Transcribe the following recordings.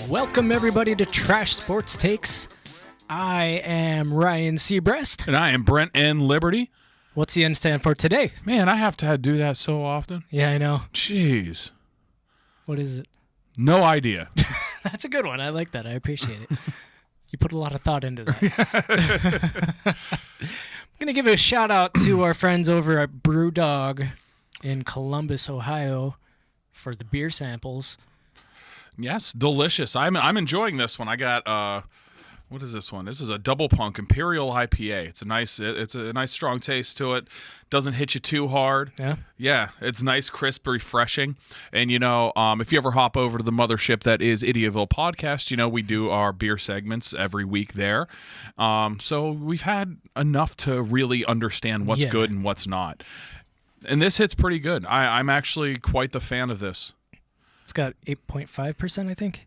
Welcome, everybody, to Trash Sports Takes. I am Ryan Seabreast. And I am Brent N. Liberty. What's the N stand for today? Man, I have to do that so often. Yeah, I know. Jeez. What is it? No idea. That's a good one. I like that. I appreciate it. You put a lot of thought into that. I'm going to give a shout out to our friends over at BrewDog in Columbus, Ohio for the beer samples. Yes, delicious. I'm enjoying this one. I got what is this one? This is a Double Punk Imperial IPA. It's a nice strong taste to it. Doesn't hit you too hard. Yeah. Yeah, it's nice, crisp, refreshing. And if you ever hop over to the mothership that is Idiotville Podcast, we do our beer segments every week there. So we've had enough to really understand what's good and what's not. And this hits pretty good. I'm actually quite the fan of this. It's got 8.5%, I think.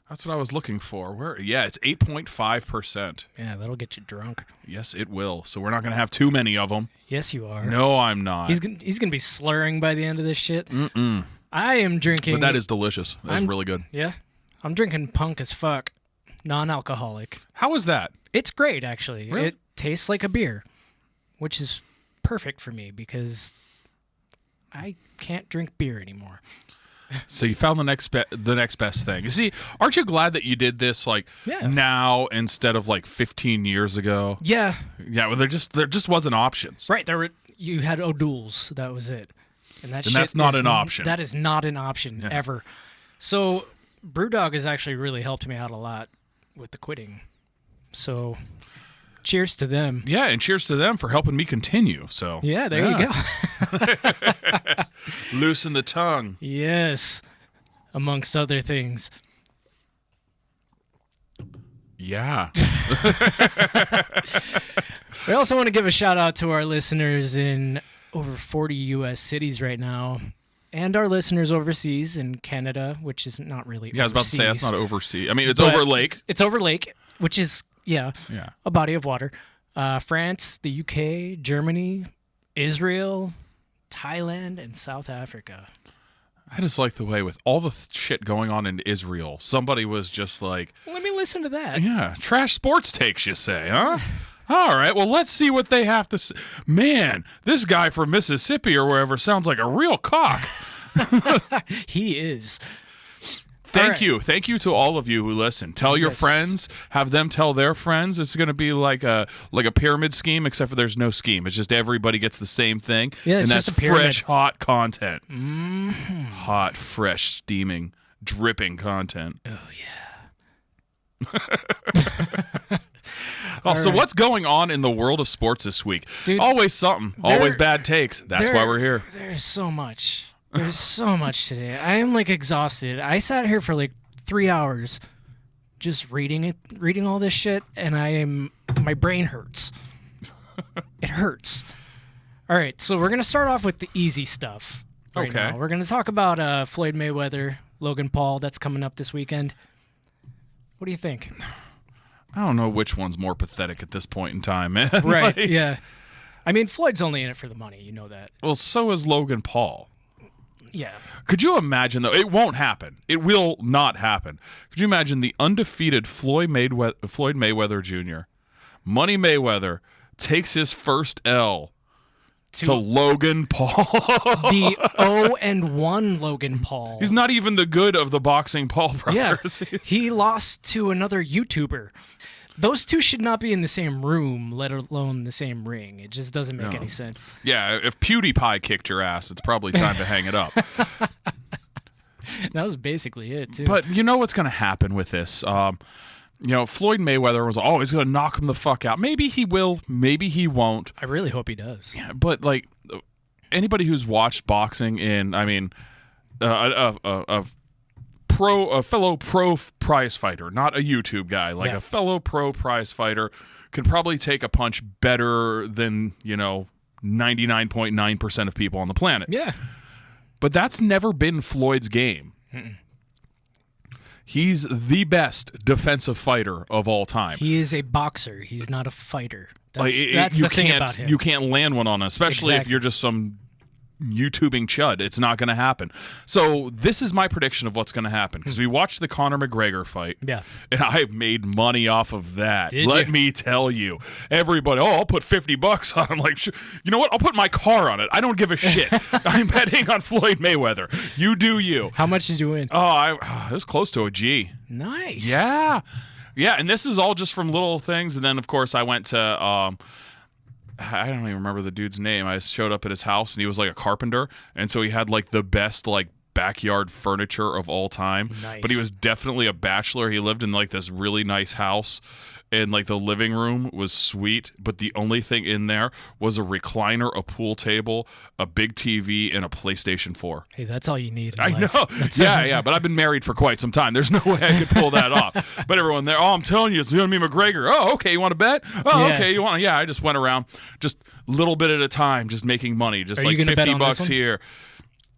That's what I was looking for. It's 8.5%. Yeah, that'll get you drunk. Yes, it will. So we're not going to have too many of them. Yes, you are. No, I'm not. He's gonna be slurring by the end of this shit. I am drinking. But that is delicious. That's really good. Yeah. I'm drinking punk as fuck, non-alcoholic. How is that? It's great, actually. Really? It tastes like a beer, which is perfect for me because I can't drink beer anymore. So you found the next best thing. You see, aren't you glad that you did this now instead of 15 years ago? Yeah. Yeah, well, there just wasn't options. Right, you had O'Doul's, that was it. And that's not an option. That is not an option ever. So BrewDog has actually really helped me out a lot with the quitting. So cheers to them. Yeah, and cheers to them for helping me continue. So yeah, there you go. Loosen the tongue. Yes, amongst other things. Yeah. We also want to give a shout out to our listeners in over 40 U.S. cities right now, and our listeners overseas in Canada, which is not really overseas. I was about to say, that's not overseas. I mean, it's over lake. It's over lake, which is, a body of water. France, the UK, Germany, Israel, Thailand, and South Africa. I just like the way with all the shit going on in Israel, somebody was just like... Let me listen to that. Yeah, trash sports takes, you say, huh? All right, well, let's see what they have to say. Man, this guy from Mississippi or wherever sounds like a real cock. He is. Thank you. Thank you to all of you who listen. Tell your friends, have them tell their friends. It's going to be like a pyramid scheme, except for there's no scheme. It's just everybody gets the same thing. Yeah, it's and just that's a pyramid. Fresh, hot content. Mm-hmm. Hot, fresh, steaming, dripping content. Oh, yeah. So what's going on in the world of sports this week? Dude, always something. Always bad takes. That's why we're here. There's so much. There's so much today. I am exhausted. I sat here for 3 hours just reading all this shit, and my brain hurts. It hurts. All right, so we're going to start off with the easy stuff right now. We're going to talk about Floyd Maywhether, Logan Paul, that's coming up this weekend. What do you think? I don't know which one's more pathetic at this point in time, man. Right, yeah. I mean, Floyd's only in it for the money. You know that. Well, so is Logan Paul. Yeah. Could you imagine, though? It won't happen. It will not happen. Could you imagine the undefeated Floyd Maywhether Jr., Money Mayweather, takes his first L to Logan Paul? The 0-1 Logan Paul. He's not even the good of the boxing Paul brothers. Yeah. He lost to another YouTuber. Those two should not be in the same room, let alone the same ring. It just doesn't make any sense. Yeah, if PewDiePie kicked your ass, it's probably time to hang it up. That was basically it, too. But you know what's going to happen with this? Floyd Mayweather was always going to knock him the fuck out. Maybe he will. Maybe he won't. I really hope he does. Yeah, but anybody who's watched boxing a fellow pro prize fighter, not a YouTube guy, a fellow pro prize fighter can probably take a punch better than 99.9% of people on the planet. Yeah. But that's never been Floyd's game. Mm-mm. He's the best defensive fighter of all time. He is a boxer. He's not a fighter. That's the thing about him. You can't land one on him, especially if you're just some YouTubing chud. It's not going to happen. So this is my prediction of what's going to happen, because we watched the Conor McGregor fight. Yeah. And I've made money off of that. Let me tell you. Everybody, I'll put $50 on it. I'm like, you know what? I'll put my car on it. I don't give a shit. I'm betting on Floyd Mayweather. You do you. How much did you win? It was close to a G. Nice. Yeah. Yeah, and this is all just from little things. And then, of course, I went to... I don't even remember the dude's name. I showed up at his house, and he was like a carpenter, and so he had like the best like backyard furniture of all time. Nice. But he was definitely a bachelor. He lived in like this really nice house, and like the living room was sweet, but the only thing in there was a recliner, a pool table, a big TV, and a PlayStation 4. Hey, that's all you need in I life. know. Yeah, but I've been married for quite some time. There's no way I could pull that off. But everyone there, I'm telling you, it's going to be McGregor. Oh, okay, you want to bet? Oh, Yeah. okay, you want to? Yeah, I just went around just a little bit at a time, just making money, just Are like you gonna bet on this $50 one? here.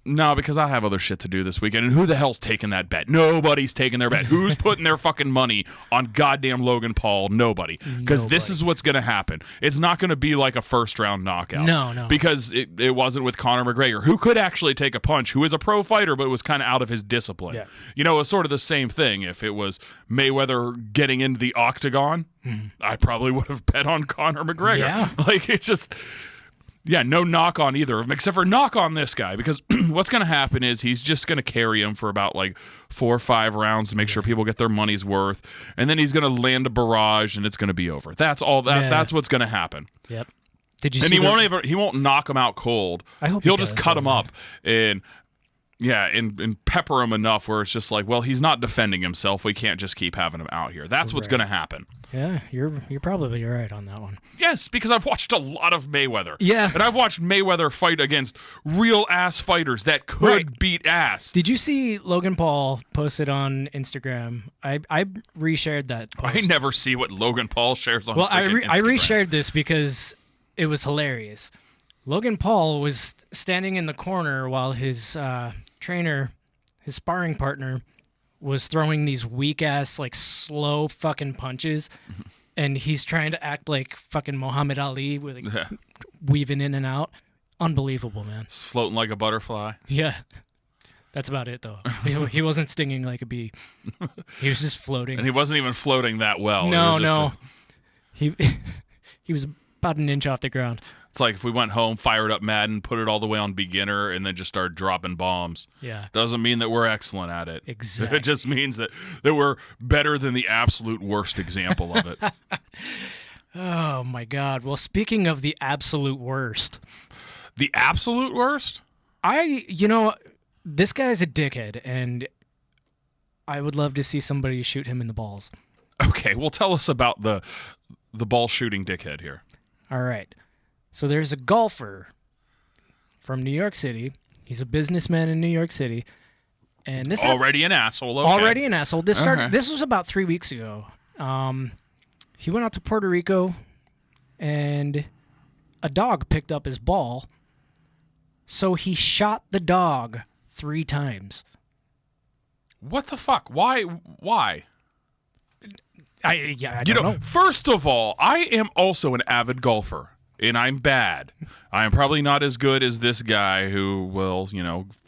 No, because I have other shit to do this weekend. And who the hell's taking that bet? Nobody's taking their bet. Who's putting their fucking money on goddamn Logan Paul? Nobody. Because this is what's going to happen. It's not going to be like a first-round knockout. No. Because it wasn't with Conor McGregor, who could actually take a punch, who is a pro fighter, but was kind of out of his discipline. Yeah. You know, it was sort of the same thing. If it was Mayweather getting into the octagon, I probably would have bet on Conor McGregor. Yeah. Like, it's just... Yeah, no knock on either of them, except for knock on this guy, because what's going to happen is he's just going to carry him for about like 4 or 5 rounds to make sure people get their money's worth, and then he's going to land a barrage, and it's going to be over. That's all. That's what's going to happen. Yep. Did you? And see he won't knock him out cold. I hope he'll he just does, cut him up and. Yeah, and pepper him enough where it's just like, well, he's not defending himself. We can't just keep having him out here. That's what's going to happen. Yeah, you're probably right on that one. Yes, because I've watched a lot of Mayweather. Yeah. And I've watched Mayweather fight against real-ass fighters that could beat ass. Did you see Logan Paul posted on Instagram? I reshared that post. I never see what Logan Paul shares on Instagram. I reshared this because it was hilarious. Logan Paul was standing in the corner while his trainer, his sparring partner, was throwing these weak-ass, like, slow fucking punches, and he's trying to act like fucking Muhammad Ali, with like, weaving in and out. Unbelievable, man. It's floating like a butterfly. Yeah. That's about it, though. He wasn't stinging like a bee. He was just floating. And he wasn't even floating that well. No. He was about an inch off the ground. It's like if we went home, fired up Madden, put it all the way on beginner, and then just started dropping bombs. Yeah. Doesn't mean that we're excellent at it. Exactly. It just means that we're better than the absolute worst example of it. Oh, my God. Well, speaking of the absolute worst. The absolute worst? This guy's a dickhead, and I would love to see somebody shoot him in the balls. Okay, well, tell us about the ball shooting dickhead here. All right. So there's a golfer from New York City. He's a businessman in New York City. And this already an asshole. Okay. Already an asshole. This was about 3 weeks ago. He went out to Puerto Rico, and a dog picked up his ball. So he shot the dog 3 times. What the fuck? Why? I don't know. First of all, I am also an avid golfer, and I'm bad. I am probably not as good as this guy who will,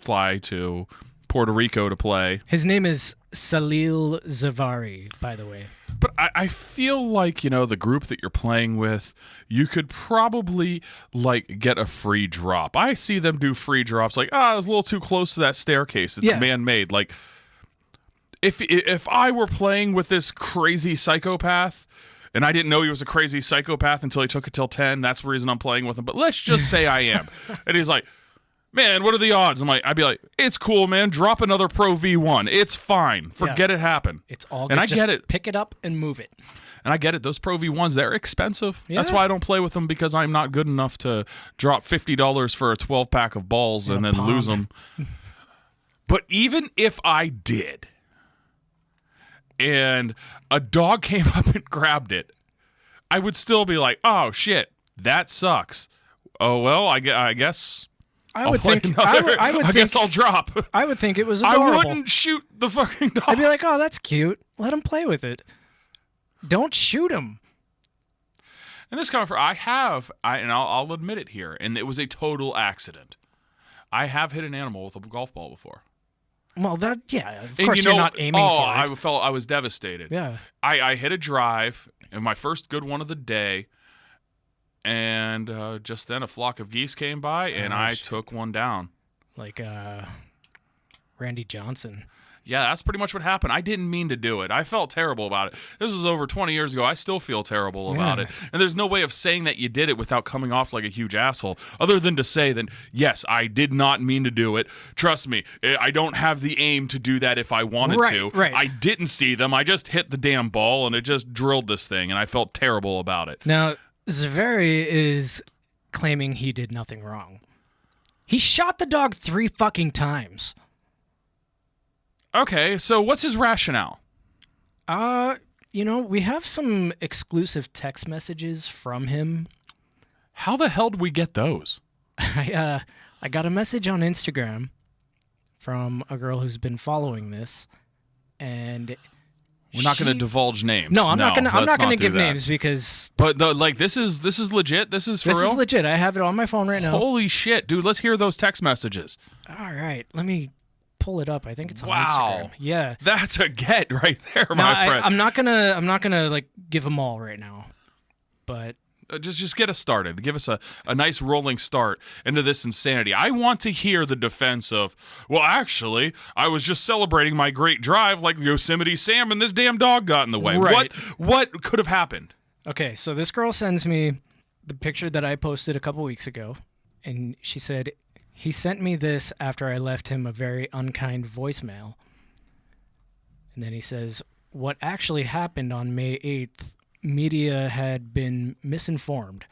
fly to Puerto Rico to play. His name is Salil Zaveri, by the way. But I feel like, the group that you're playing with, you could probably, get a free drop. I see them do free drops, it was a little too close to that staircase. It's man-made. If I were playing with this crazy psychopath, and I didn't know he was a crazy psychopath until he took it till 10, that's the reason I'm playing with him. But let's just say I am. And he's like, man, what are the odds? I'd be like, it's cool, man. Drop another Pro V1. It's fine. Forget it happened. It's all good. And I get it. Pick it up and move it. And I get it. Those Pro V1s, they're expensive. Yeah. That's why I don't play with them, because I'm not good enough to drop $50 for a 12-pack of balls and then lose them. But even if I did, and a dog came up and grabbed it, I would still be like, oh, shit, that sucks. Oh, well, I guess... I guess I'll drop. I would think it was adorable. I wouldn't shoot the fucking dog. I'd be like, oh, that's cute. Let him play with it. Don't shoot him. And this coming from, I'll admit it here, and it was a total accident. I have hit an animal with a golf ball before. Well, of And course you're not aiming for it. I was devastated. Yeah. I hit a drive, and my first good one of the day, and just then a flock of geese came by, and I took one down. Like Randy Johnson. Yeah, that's pretty much what happened. I didn't mean to do it. I felt terrible about it. This was over 20 years ago. I still feel terrible about it. And there's no way of saying that you did it without coming off like a huge asshole, other than to say that, yes, I did not mean to do it. Trust me, I don't have the aim to do that if I wanted to. Right. I didn't see them. I just hit the damn ball, and it just drilled this thing, and I felt terrible about it. Now, Zaveri is claiming he did nothing wrong. He shot the dog 3 fucking times. Okay, so what's his rationale? We have some exclusive text messages from him. How the hell did we get those? I got a message on Instagram from a girl who's been following this, and we're not going to divulge names. No, I'm not going to give names because. But this is legit. This is for real. This is legit. I have it on my phone right now. Holy shit, dude! Let's hear those text messages. All right, let me pull it up. I think it's on Instagram. Yeah, that's a get right there, my friend. I'm not gonna like give them all right now, but just get us started. Give us a nice rolling start into this insanity. I want to hear the defense of, well, actually, I was just celebrating my great drive like Yosemite Sam, and this damn dog got in the way. Right. What could have happened? Okay, so this girl sends me the picture that I posted a couple weeks ago, and she said, he sent me this after I left him a very unkind voicemail. And then he says, what actually happened on May 8th, media had been misinformed.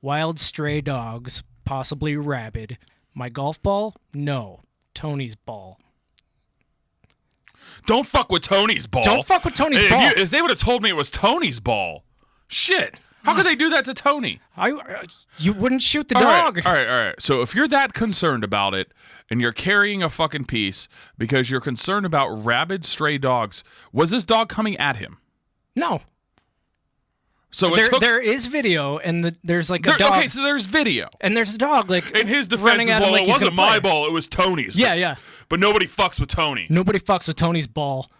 Wild stray dogs, possibly rabid. My golf ball? No. Tony's ball. Don't fuck with Tony's ball. Don't fuck with Tony's ball. If they would have told me it was Tony's ball, shit. How could they do that to Tony? You wouldn't shoot the dog. All right. So if you're that concerned about it and you're carrying a fucking piece because you're concerned about rabid stray dogs, was this dog coming at him? No. So there is video, and there's like a dog. Okay, so there's video. And there's a dog, like, in his defense is, well, it wasn't my ball, it was Tony's. Yeah. But nobody fucks with Tony. Nobody fucks with Tony's ball.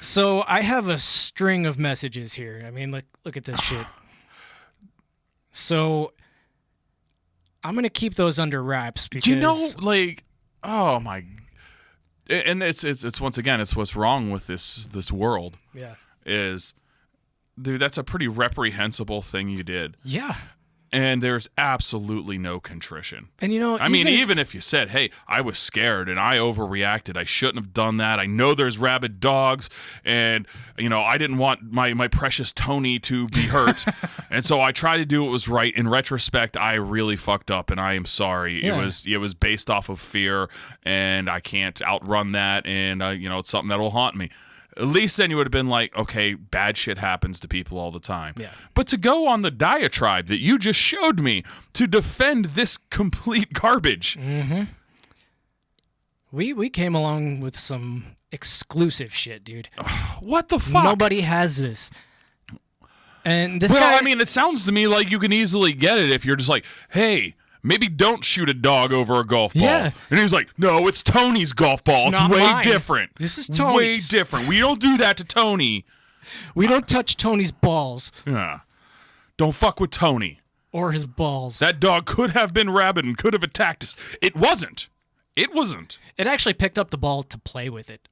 So I have a string of messages here. I mean, look at this shit. So I'm going to keep those under wraps because... oh my... And it's once again, it's what's wrong with this world. Yeah. Dude, that's a pretty reprehensible thing you did. Yeah. And there's absolutely no contrition. And even if you said, hey, I was scared and I overreacted, I shouldn't have done that. I know there's rabid dogs and, I didn't want my precious Tony to be hurt. And so I tried to do what was right. In retrospect, I really fucked up and I am sorry. Yeah. It was based off of fear and I can't outrun that. And, it's something that will haunt me. At least then you would have been like, okay, bad shit happens to people all the time. Yeah. But to go on the diatribe that you just showed me to defend this complete garbage. Mm-hmm. We came along with some exclusive shit, dude. What the fuck? Nobody has this. And this guy... it sounds to me like you can easily get it if you're just like, hey... maybe don't shoot a dog over a golf ball. Yeah. And he's like, no, it's Tony's golf ball. It's not way mine. different. This is Tony's. Way different. We don't do that to Tony. We don't touch Tony's balls. Yeah. Don't fuck with Tony. Or his balls. That dog could have been rabid and could have attacked us. It wasn't. It actually picked up the ball to play with it.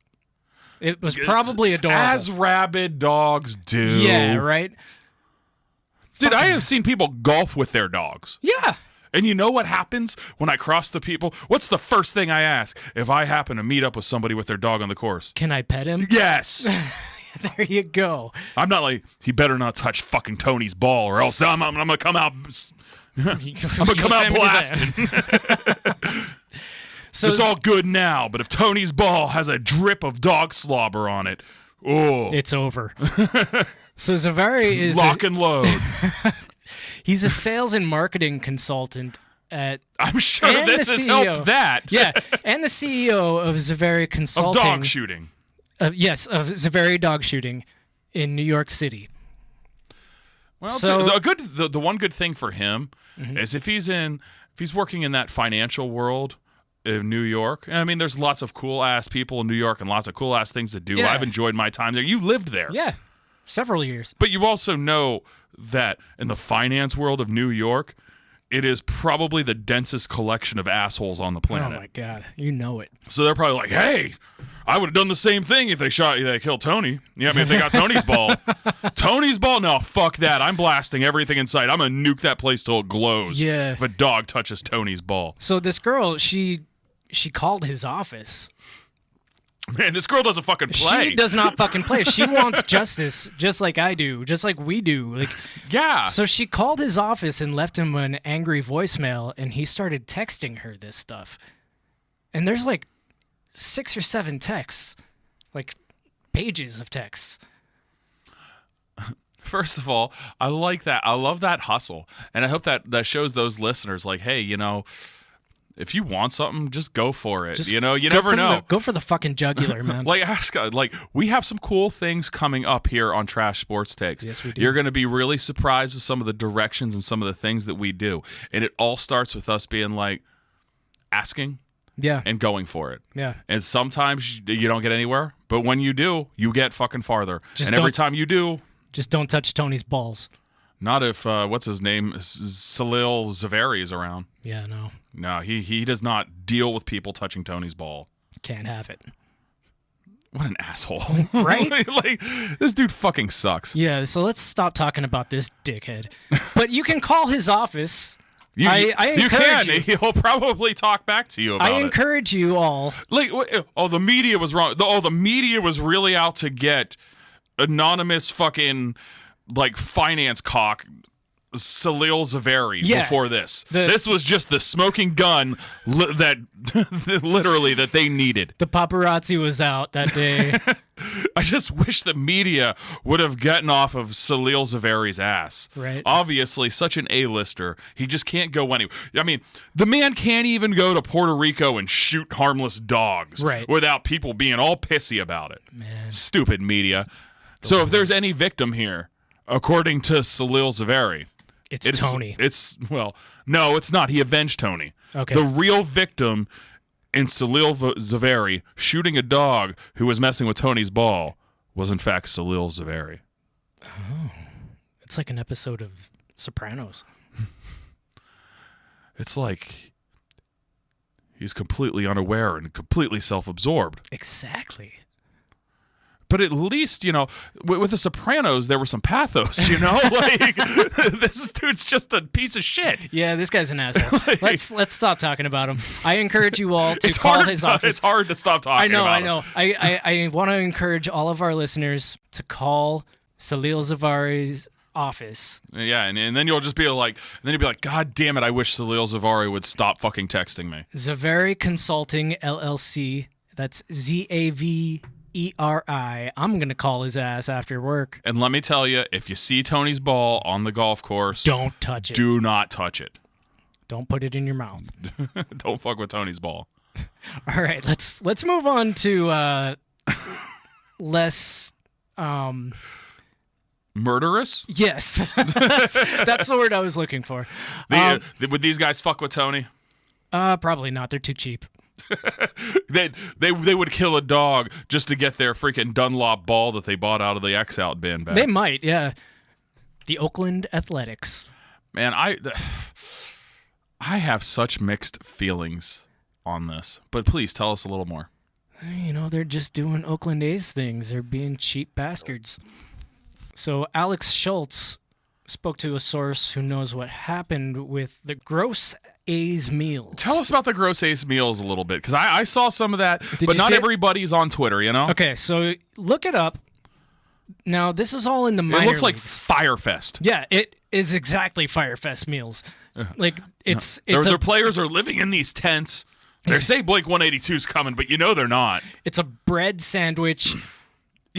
It was probably adorable. As rabid dogs do. Yeah, right? Dude, I have seen people golf with their dogs. Yeah. And you know what happens when I cross the people? What's the first thing I ask if I happen to meet up with somebody with their dog on the course? Can I pet him? Yes. There you go. I'm not like, he better not touch fucking Tony's ball or else I'm going to come out... I'm going to come out blasting. So it's all good now, but if Tony's ball has a drip of dog slobber on it, it's over. So Zaveri is... lock and load. He's a sales and marketing consultant at... I'm sure this has helped that. Yeah, and the CEO of Zaveri Consulting. Of dog shooting. Yes, of Zaveri Dog Shooting in New York City. Well, so the one good thing for him is if he's in if he's working in that financial world of New York, I mean, there's lots of cool ass people in New York and lots of cool ass things to do. Yeah. I've enjoyed my time there. You lived there. Yeah, several years. But you also know that in the finance world of New York, it is probably the densest collection of assholes on the planet. Oh my God, you know it. So they're probably like, hey, I would have done the same thing if they killed Tony. Yeah, I mean, if they got Tony's ball. Tony's ball? No, fuck that. I'm blasting everything in sight. I'm going to nuke that place till it glows. Yeah. If a dog touches Tony's ball. So this girl, she called his office. Man, this girl doesn't fucking play. She does not fucking play. She wants justice, just like I do, just like we do. Like, yeah. so she called his office and left him an angry voicemail, and he started texting her this stuff. And there's like 6 or 7 texts, like pages of texts. First of all, I like that. I love that hustle. And I hope that shows those listeners, like, hey, you know, if you want something, just go for it. Just you know, you never know. Go for the fucking jugular, man. Like we have some cool things coming up here on Trash Sports Takes. Yes, we do. You're going to be really surprised with some of the directions and some of the things that we do. And it all starts with us being like asking Yeah. and going for it. Yeah. And sometimes you don't get anywhere, but when you do, you get fucking farther. Just and every don't- time you do, Just don't touch Tony's balls. not if what's his name, Salil Zaveri is around. Yeah, no. No, he does not deal with people touching Tony's ball. Can't have it. What an asshole. Right? like, this dude fucking sucks. Yeah, so let's stop talking about this dickhead. But you can call his office. You encourage can. you. He'll probably talk back to you about I it. encourage you all. Like, the media was wrong. The media was really out to get anonymous fucking, like, finance cock Salil Zaveri before this. This was just the smoking gun that literally that they needed. The paparazzi was out that day. I just wish the media would have gotten off of Salil Zaveri's ass. Right. Obviously, such an A-lister. He just can't go anywhere. I mean, the man can't even go to Puerto Rico and shoot harmless dogs without people being all pissy about it. Man. Stupid media. So if there's any victim here, according to Salil Zaveri, It's Tony. No, it's not. He avenged Tony. Okay. The real victim in Salil Zaveri shooting a dog who was messing with Tony's ball was in fact Salil Zaveri. Oh. It's like an episode of Sopranos. It's like he's completely unaware and completely self-absorbed. Exactly. But at least, you know, with the Sopranos, there was some pathos, you know? Like, this dude's just a piece of shit. Yeah, this guy's an asshole. Let's stop talking about him. I encourage you all to call his office. It's hard to stop talking about I know. I want to encourage all of our listeners to call Salil Zaveri's office. Yeah, and then you'll just be like, God damn it, I wish Salil Zaveri would stop fucking texting me. Zaveri Consulting, LLC. That's Zaveri. I'm going to call his ass after work. And let me tell you, if you see Tony's ball on the golf course, don't touch it. Do not touch it. Don't put it in your mouth. Don't fuck with Tony's ball. All right, let's move on to less murderous? Yes. That's the word I was looking for. Would these guys fuck with Tony? Probably not. They're too cheap. They would kill a dog just to get their freaking Dunlop ball that they bought out of the X-Out bin back. They might, yeah. The Oakland Athletics. Man, I have such mixed feelings on this, but please tell us a little more. You know, they're just doing Oakland A's things. They're being cheap bastards. So Alex Schultz spoke to a source who knows what happened with the Gross A's meals. Tell us about the Gross A's meals a little bit, because I saw some of that, but not see it? everybody's on Twitter, you know? Okay, so look it up. Now, this is all in the minor It looks like leagues. Firefest. Yeah, it is exactly Firefest meals. Like, it's their players are living in these tents. They say Blink 182's coming, but you know they're not. It's a bread sandwich.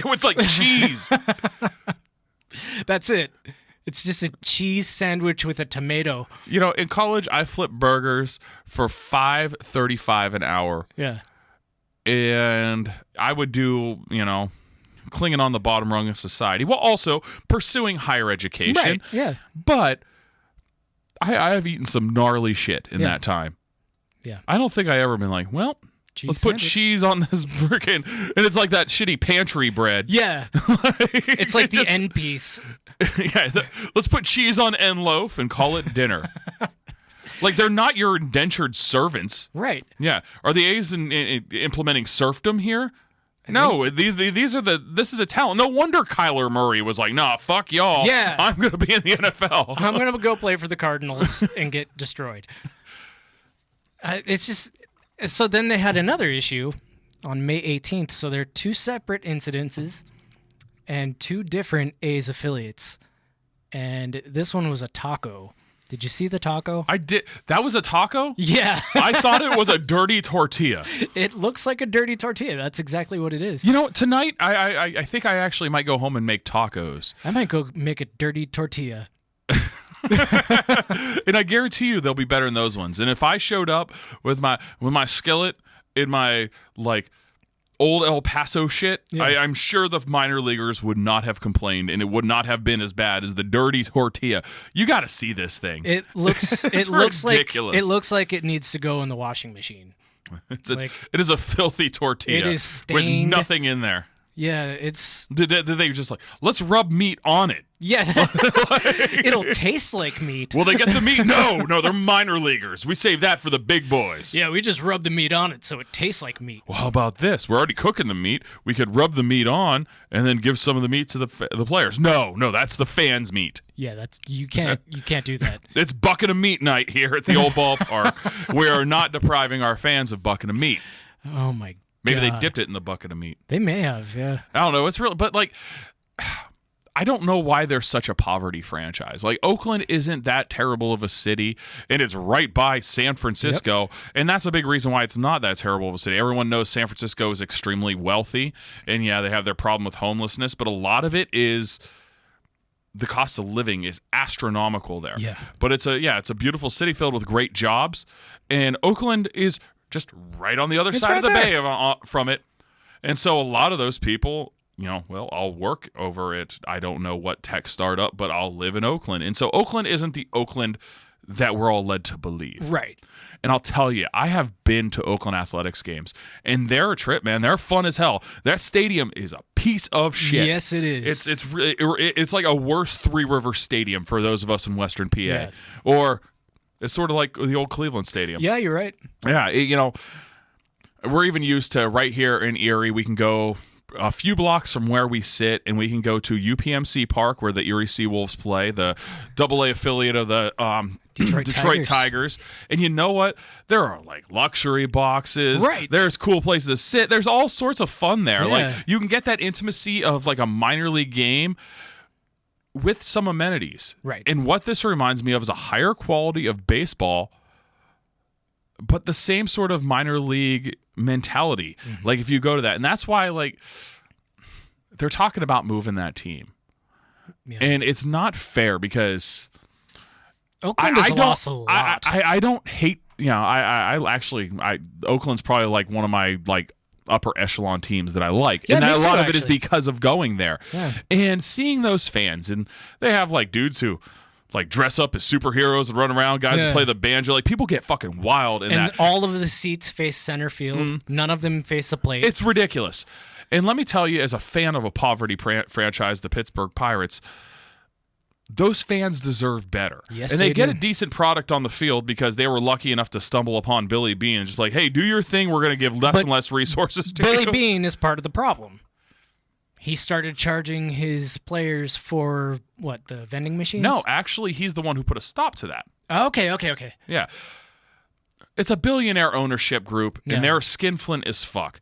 With, like, cheese. That's it. It's just a cheese sandwich with a tomato. You know, in college, I flipped burgers for $5.35 an hour. Yeah. And I would do, you know, clinging on the bottom rung of society while also pursuing higher education. Right, yeah. But I have eaten some gnarly shit in that time. Yeah. I don't think I ever been like, well, let's put cheese on this freaking, and it's like that shitty pantry bread. Yeah. It's like the end piece. Yeah. Let's put cheese on end loaf and call it dinner. Like, they're not your indentured servants. Right. Yeah. Are the A's implementing serfdom here? No, this is the talent. No wonder Kyler Murray was like, nah, fuck y'all. Yeah. I'm going to be in the NFL. I'm going to go play for the Cardinals and get destroyed. It's just, so then they had another issue on May 18th. So there are 2 separate incidences and 2 different A's affiliates. And this one was a taco. Did you see the taco? I did. That was a taco? Yeah. I thought it was a dirty tortilla. It looks like a dirty tortilla. That's exactly what it is. You know, tonight, I think I actually might go home and make tacos. I might go make a dirty tortilla. And I guarantee you they'll be better than those ones. And if I showed up with my skillet in my, like, old El Paso shit, yeah. I'm sure the minor leaguers would not have complained, and it would not have been as bad as the dirty tortilla. You got to see this thing. It looks ridiculous. It looks like it needs to go in the washing machine. It is a filthy tortilla. It is stained with nothing in there. Yeah, it's. Did they just like, let's rub meat on it? Yeah, it'll taste like meat. Will they get the meat? No, they're minor leaguers. We save that for the big boys. Yeah, we just rub the meat on it so it tastes like meat. Well, how about this? We're already cooking the meat. We could rub the meat on and then give some of the meat to the players. No, that's the fans' meat. Yeah, you can't do that. It's bucket of meat night here at the old ballpark. We are not depriving our fans of bucket of meat. Oh my God. Maybe they dipped it in the bucket of meat. They may have, yeah. I don't know. It's real, but like, I don't know why they're such a poverty franchise. Like, Oakland isn't that terrible of a city, and it's right by San Francisco, and that's a big reason why it's not that terrible of a city. Everyone knows San Francisco is extremely wealthy, and yeah, they have their problem with homelessness, but a lot of it is the cost of living is astronomical there. Yeah. But it's a beautiful city filled with great jobs, and Oakland is just right on the other side of the bay from it. And so a lot of those people, I'll work over at, I don't know what tech startup, but I'll live in Oakland. And so Oakland isn't the Oakland that we're all led to believe. Right. And I'll tell you, I have been to Oakland Athletics games, and they're a trip, man. They're fun as hell. That stadium is a piece of shit. Yes, it is. It's like a worse Three River Stadium for those of us in Western PA. Yeah. Or it's sort of like the old Cleveland Stadium. Yeah, you're right. Yeah, we're even used to right here in Erie, we can go a few blocks from where we sit, and we can go to UPMC Park where the Erie Seawolves play, the AA affiliate of the Detroit Tigers. And you know what? There are like luxury boxes. Right. There's cool places to sit. There's all sorts of fun there. Yeah. Like, you can get that intimacy of like a minor league game with some amenities. Right. And what this reminds me of is a higher quality of baseball, but the same sort of minor league mentality. Mm-hmm. Like, if you go to that. And that's why, like, they're talking about moving that team. Yeah. And it's not fair because Oakland has lost a lot. I don't hate, Oakland's probably like one of my like upper echelon teams that I like. Yeah, and a lot of actually. it is because of going there. Yeah. And seeing those fans, and they have like dudes who like dress up as superheroes and run around, guys who play the banjo. Like, people get fucking wild in that. And all of the seats face center field. Mm-hmm. None of them face a plate. It's ridiculous. And let me tell you, as a fan of a poverty franchise, the Pittsburgh Pirates, those fans deserve better. Yes, and they get do. a decent product on the field because they were lucky enough to stumble upon Billy Beane. Just like, hey, do your thing. We're going to give less and less resources to Billy you. Beane is part of the problem. He started charging his players for, what, the vending machines? No, actually, he's the one who put a stop to that. Okay. Yeah. It's a billionaire ownership group, and they're skinflint as fuck.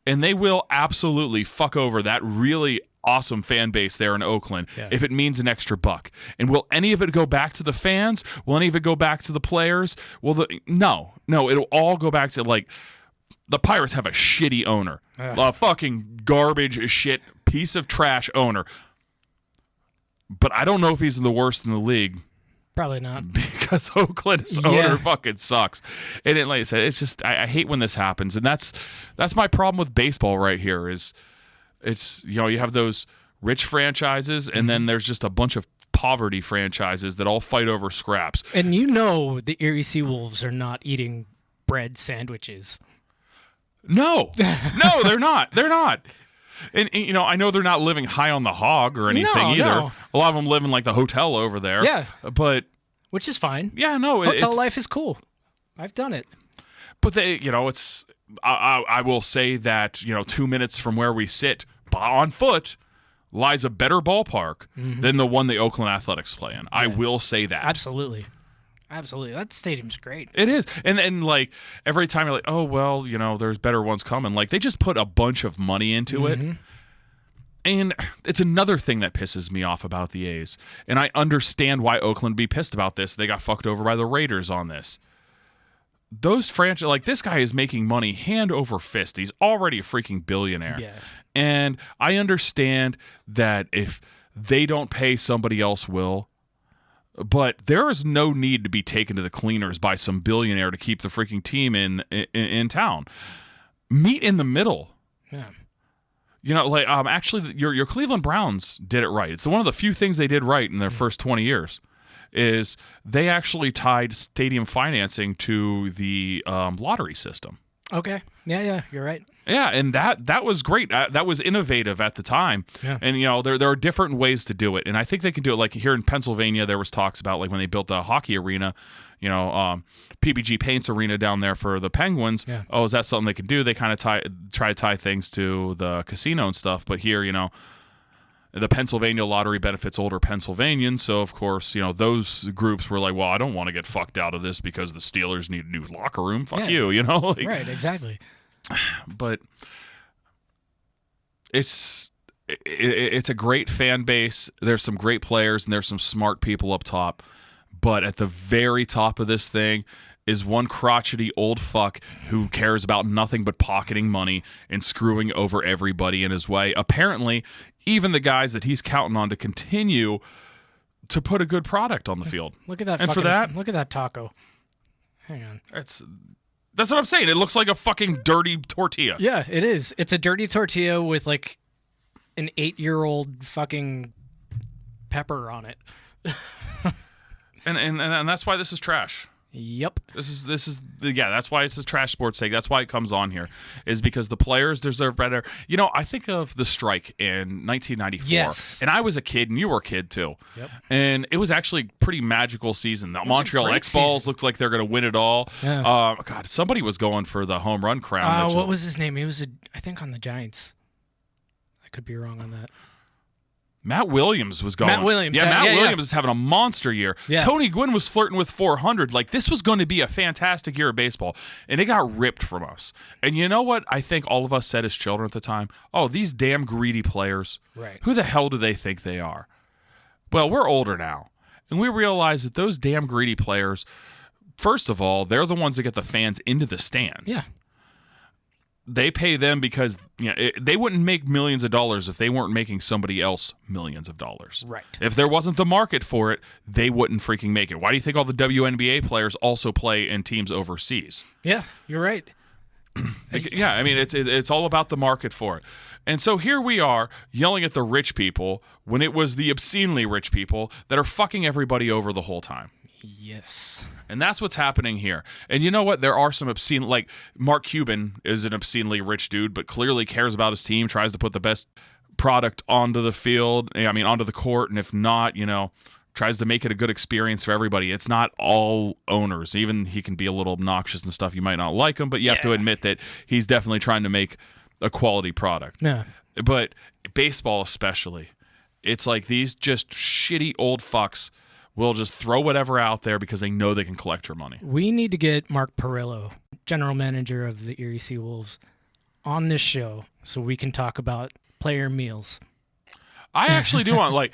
And they will absolutely fuck over that really awesome fan base there in Oakland if it means an extra buck. And will any of it go back to the fans? Will any of it go back to the players? No, it'll all go back to, like, the Pirates have a shitty owner. A fucking garbage shit piece of trash owner. But I don't know if he's the worst in the league. Probably not. Because Oakland's owner fucking sucks. And like I said, it's just, I hate when this happens. And that's my problem with baseball right here is it's, you have those rich franchises, and then there's just a bunch of poverty franchises that all fight over scraps. And you know the Erie Seawolves are not eating bread sandwiches. No, they're not. They're not. And, you know, I know they're not living high on the hog or anything either. No. A lot of them live in like the hotel over there. Yeah. But which is fine. yeah, no, Hotel life is cool. I've done it. But they, you know, it's. I will say that, you know, 2 minutes from where we sit on foot lies a better ballpark than the one the Oakland Athletics play in. Yeah. I will say that. Absolutely. That stadium's great. It is. And like every time you're like, oh, well, you know, there's better ones coming. Like they just put a bunch of money into it. And it's another thing that pisses me off about the A's. And I understand why Oakland would be pissed about this. They got fucked over by the Raiders on this. Those franchise, like this guy is making money hand over fist. He's already a freaking billionaire. Yeah. And I understand that if they don't pay, somebody else will. But there is no need to be taken to the cleaners by some billionaire to keep the freaking team in town. Meet in the middle. Yeah. You know, like actually, your Cleveland Browns did it right. It's one of the few things they did right in their first 20 years. Is they actually tied stadium financing to the lottery system. Okay. Yeah, you're right. Yeah, and that was great. That was innovative at the time. Yeah. And, you know, there are different ways to do it. And I think they can do it. Like here in Pennsylvania, there was talks about like when they built the hockey arena, you know, PPG Paints arena down there for the Penguins. Yeah. Oh, is that something they can do? They kind of try to tie things to the casino and stuff. But here, you know, the Pennsylvania lottery benefits older Pennsylvanians. So, of course, you know, those groups were like, well, I don't want to get fucked out of this because the Steelers need a new locker room. Fuck you, you know? Like, right, exactly. But it's a great fan base. There's some great players and there's some smart people up top. But at the very top of this thing is one crotchety old fuck who cares about nothing but pocketing money and screwing over everybody in his way. Apparently, even the guys that he's counting on to continue to put a good product on the field. Look at that. And for that, look at that taco. Hang on. That's what I'm saying. It looks like a fucking dirty tortilla. Yeah, it is. It's a dirty tortilla with like an 8-year-old fucking pepper on it. and that's why this is trash. Yep. That's why this is trash sports take. That's why it comes on here, is because the players deserve better. You know, I think of the strike in 1994. Yes. And I was a kid, and you were a kid too. Yep. And it was actually a pretty magical season. The Montreal X-Balls looked like they're going to win it all. Yeah. God, somebody was going for the home run crown. What was his name? He was, I think, on the Giants. I could be wrong on that. Matt Williams was going. Matt Williams. Yeah, Matt Williams is having a monster year. Yeah. Tony Gwynn was flirting with 400. Like, this was going to be a fantastic year of baseball. And it got ripped from us. And you know what I think all of us said as children at the time? Oh, these damn greedy players. Right. Who the hell do they think they are? Well, we're older now. And we realize that those damn greedy players, first of all, they're the ones that get the fans into the stands. Yeah. They pay them because, you know, they wouldn't make millions of dollars if they weren't making somebody else millions of dollars. Right. If there wasn't the market for it, they wouldn't freaking make it. Why do you think all the WNBA players also play in teams overseas? Yeah, you're right. Yeah, I mean, it's all about the market for it. And so here we are yelling at the rich people when it was the obscenely rich people that are fucking everybody over the whole time. Yes. And that's what's happening here. And you know what? There are some obscene, like Mark Cuban is an obscenely rich dude, but clearly cares about his team, tries to put the best product onto the field, onto the court. And if not, you know, tries to make it a good experience for everybody. It's not all owners. Even he can be a little obnoxious and stuff. You might not like him, but you have to admit that he's definitely trying to make a quality product. Yeah. But baseball especially, it's like these just shitty old fucks will just throw whatever out there because they know they can collect your money. We need to get Mark Perillo, general manager of the Erie Seawolves, on this show so we can talk about player meals. I actually do want, like,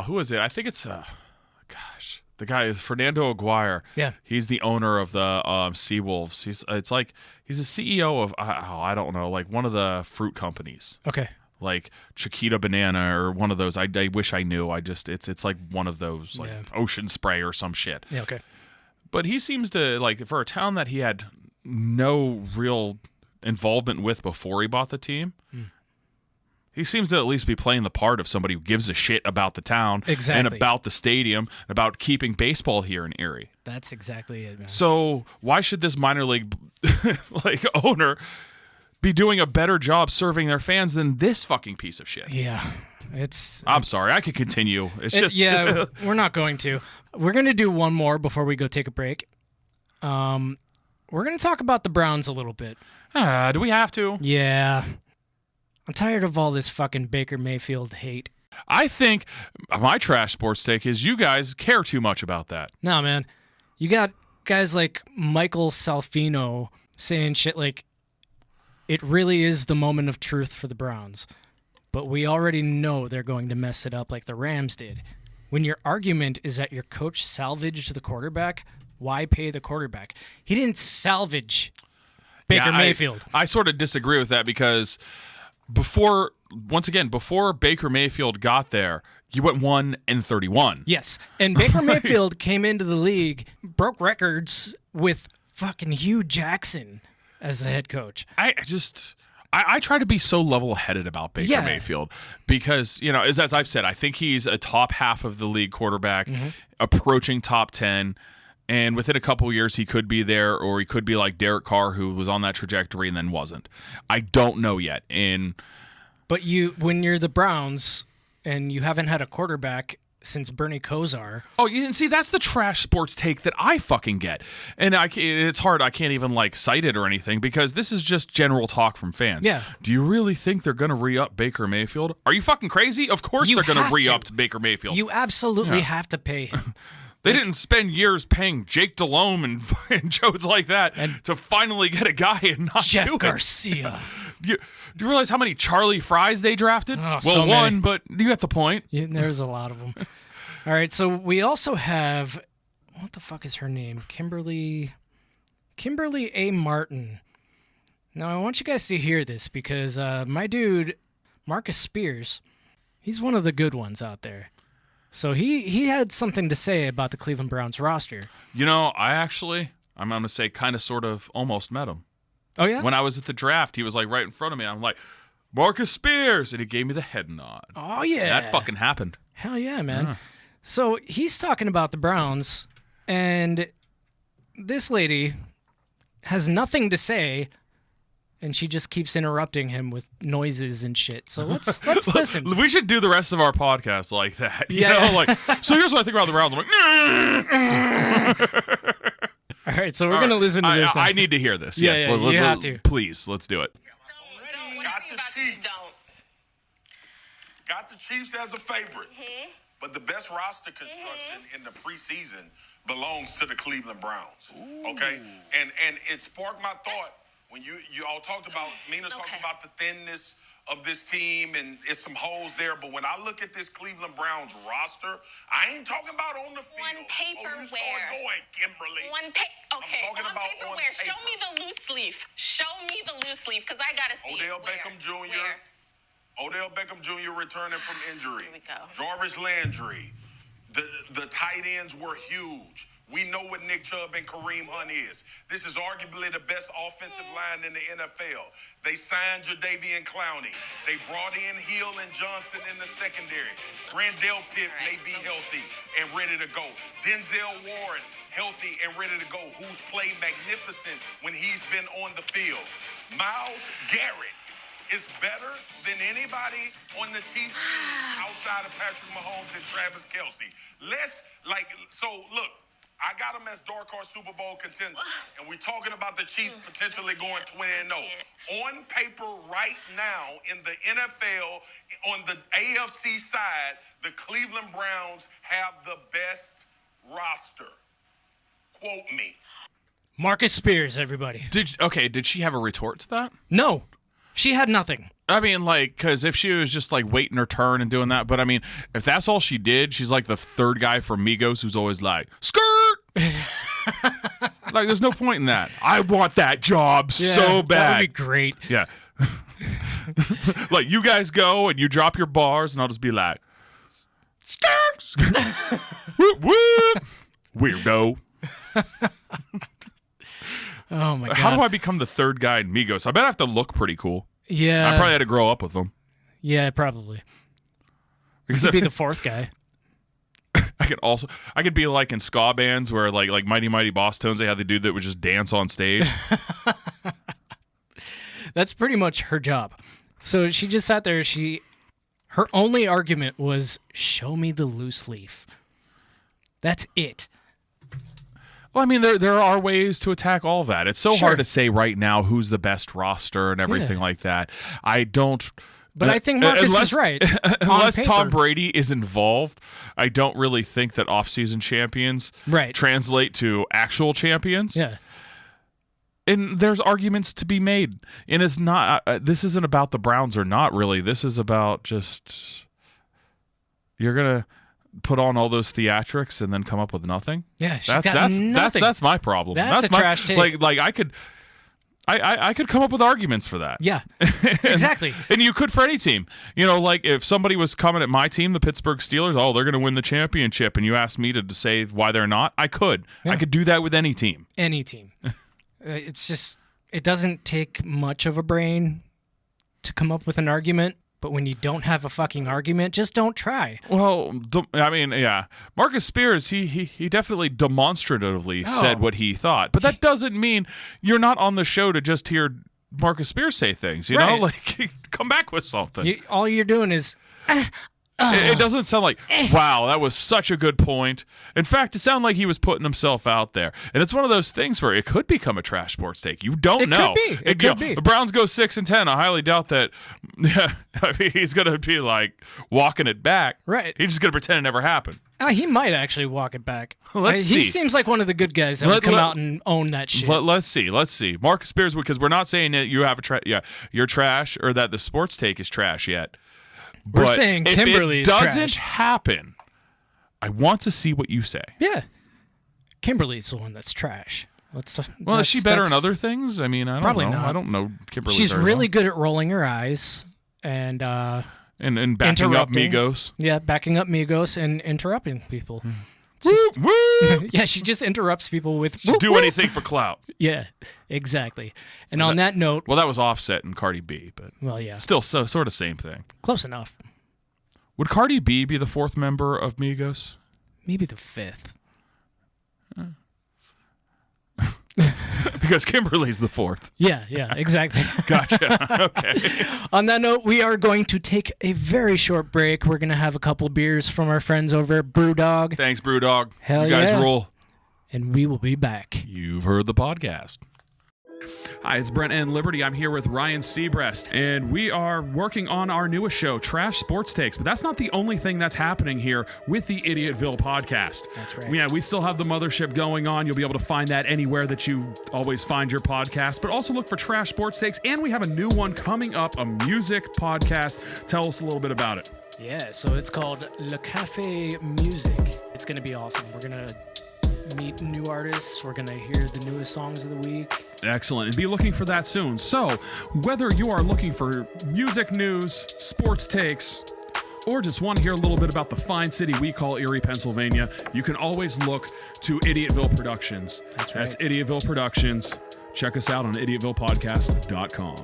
who is it? I think it's, the guy is Fernando Aguirre. Yeah. He's the owner of the Seawolves. He's the CEO of, I don't know, like one of the fruit companies. Okay. Like Chiquita Banana or one of those. I wish I knew. It's like one of those, like Ocean Spray or some shit. Yeah, okay. But he seems to, like, for a town that he had no real involvement with before he bought the team, He seems to at least be playing the part of somebody who gives a shit about the town and about the stadium, about keeping baseball here in Erie. That's exactly it, man. So why should this minor league owner be doing a better job serving their fans than this fucking piece of shit? Yeah. I'm sorry. I could continue. It's just... Yeah, we're not going to. We're going to do one more before we go take a break. We're going to talk about the Browns a little bit. Do we have to? Yeah. I'm tired of all this fucking Baker Mayfield hate. I think my trash sports take is you guys care too much about that. No, man. You got guys like Michael Salfino saying shit like, it really is the moment of truth for the Browns. But we already know they're going to mess it up like the Rams did. When your argument is that your coach salvaged the quarterback, why pay the quarterback? He didn't salvage Baker Mayfield. I sort of disagree with that because before Baker Mayfield got there, you went 1-31. Yes, and Baker Mayfield came into the league, broke records with fucking Hugh Jackson as the head coach. I try to be so level-headed about Baker Mayfield because, as I've said, I think he's a top half of the league quarterback, approaching top 10, and within a couple of years he could be there, or he could be like Derek Carr, who was on that trajectory and then wasn't. I don't know yet. But when you're the Browns and you haven't had a quarterback since Bernie Kosar. Oh, you see, that's the trash sports take that I fucking get. And it's hard. I can't even cite it or anything because this is just general talk from fans. Yeah. Do you really think they're going to re-up Baker Mayfield? Are you fucking crazy? Of course they're going to re-up Baker Mayfield. You absolutely have to pay him. They didn't spend years paying Jake Delhomme and Jodes like that to finally get a guy and not Jeff do it. Garcia. Do you realize how many Charlie Fries they drafted? Oh, so one, many. but you get the point. Yeah, there's a lot of them. All right, so we also have, what the fuck is her name? Kimberly A. Martin. Now, I want you guys to hear this because my dude, Marcus Spears, he's one of the good ones out there. So he had something to say about the Cleveland Browns roster. I'm going to say kind of sort of almost met him. Oh, yeah? When I was at the draft, he was right in front of me. I'm like, Marcus Spears! And he gave me the head nod. Oh, yeah. That fucking happened. Hell yeah, man. So he's talking about the Browns, and this lady has nothing to say, and she just keeps interrupting him with noises and shit. So let's listen. We should do the rest of our podcast like that. So here's what I think about the Browns. I'm like, all right, so we're going to listen to this now. I need to hear this. Yeah, yes, you have to. Please, let's do it. Got the Chiefs as a favorite. But the best roster construction in the preseason belongs to the Cleveland Browns. Ooh. Okay? And it sparked my thought when you all talked about, Mina talked about the thinness of this team and it's some holes there. But when I look at this Cleveland Browns roster, I ain't talking about on the field. On paper you start going, Kimberly. Okay, on paper where? Show me the loose leaf. Show me the loose leaf because I got to see Odell it. Beckham Jr. Where? Odell Beckham Jr. returning from injury. Here we go. Jarvis Landry. The tight ends were huge. We know what Nick Chubb and Kareem Hunt is. This is arguably the best offensive line in the NFL. They signed Jadeveon Clowney. They brought in Hill and Johnson in the secondary. Randall Pitt may be healthy and ready to go. Denzel Ward, healthy and ready to go, who's played magnificent when he's been on the field. Myles Garrett is better than anybody on the Chiefs outside of Patrick Mahomes and Travis Kelce. Look, I got them as dark horse Super Bowl contenders, and we're talking about the Chiefs potentially going 20-0. On paper right now in the NFL, on the AFC side, the Cleveland Browns have the best roster. Quote me. Marcus Spears, everybody. Did she have a retort to that? No. She had nothing. I mean, because if she was just waiting her turn and doing that, but I mean, if that's all she did, she's like the third guy from Migos who's always like, skirt! There's no point in that. I want that job so bad. That would be great. Yeah. You guys go and you drop your bars, and I'll just be like, skirt! Whoop, whoop! Weirdo. Oh my god! How do I become the third guy in Migos? I bet I have to look pretty cool. Yeah, I probably had to grow up with them. Yeah, probably. Because Could be the fourth guy. I could be like in ska bands where like Mighty Mighty Boss Tones, they had the dude that would just dance on stage. That's pretty much her job. So she just sat there. Her only argument was, show me the loose leaf. That's it. Well, I mean, there are ways to attack all that. It's so Sure. hard to say right now who's the best roster and everything like that. I don't. But I think Marcus is right. Unless on Tom paper. Brady is involved, I don't really think that off-season champions translate to actual champions. Yeah. And there's arguments to be made. And it's not. This isn't about the Browns or not really. This is about just you're gonna put on all those theatrics and then come up with nothing. Yeah, she's got nothing. That's my problem. That's a trash take. Like I could come up with arguments for that. Yeah, exactly. And you could for any team. Like if somebody was coming at my team, the Pittsburgh Steelers, they're going to win the championship, and you asked me to say why they're not, I could. Yeah. I could do that with any team. Any team. It's just, it doesn't take much of a brain to come up with an argument. But when you don't have a fucking argument, just don't try. Well, I mean, yeah. Marcus Spears, he definitely demonstratively said what he thought. But that doesn't mean you're not on the show to just hear Marcus Spears say things, you know? Like, come back with something. All you're doing is... It doesn't sound like, wow, that was such a good point. In fact, it sounded like he was putting himself out there. And it's one of those things where it could become a trash sports take. You don't know. It could be. The Browns go 6-10. I highly doubt that he's going to be like walking it back. Right. He's just going to pretend it never happened. He might actually walk it back. Let's see. He seems like one of the good guys that would come out and own that shit. Let's see. Marcus Spears, because we're not saying that you have you're trash or that the sports take is trash yet. We're saying Kimberly is trash. If it doesn't happen, I want to see what you say. Yeah. Kimberly's the one that's trash. Is she better in other things? I mean, I don't know. Not. I don't know Kimberly. She's really good at rolling her eyes and backing up Migos. Yeah, backing up Migos and interrupting people. Woo! Yeah, she just interrupts people with... She'll do anything for clout. Yeah, exactly. And on that note... Well, that was Offset and Cardi B, but... Well, yeah. Still sort of same thing. Close enough. Would Cardi B be the fourth member of Migos? Maybe the fifth. Because Kimberly's the fourth. Yeah, exactly. Gotcha. Okay. On that note, we are going to take a very short break. We're going to have a couple beers from our friends over at Brewdog. Thanks, Brewdog. Hell you guys yeah. rule. And we will be back. You've heard the podcast. Hi, it's Brent and Liberty. I'm here with Ryan Seabreast, and we are working on our newest show, Trash Sports Takes. But that's not the only thing that's happening here with the Idiotville podcast. That's right. Yeah, we still have the mothership going on. You'll be able to find that anywhere that you always find your podcast. But also look for Trash Sports Takes, and we have a new one coming up, a music podcast. Tell us a little bit about it. Yeah, so it's called Le Cafe Music. It's going to be awesome. We're going to meet new artists. We're going to hear the newest songs of the week. Excellent. And be looking for that soon. So, whether you are looking for music news, sports takes, or just want to hear a little bit about the fine city we call Erie, Pennsylvania, you can always look to Idiotville Productions. That's right. That's Idiotville Productions. Check us out on idiotvillepodcast.com.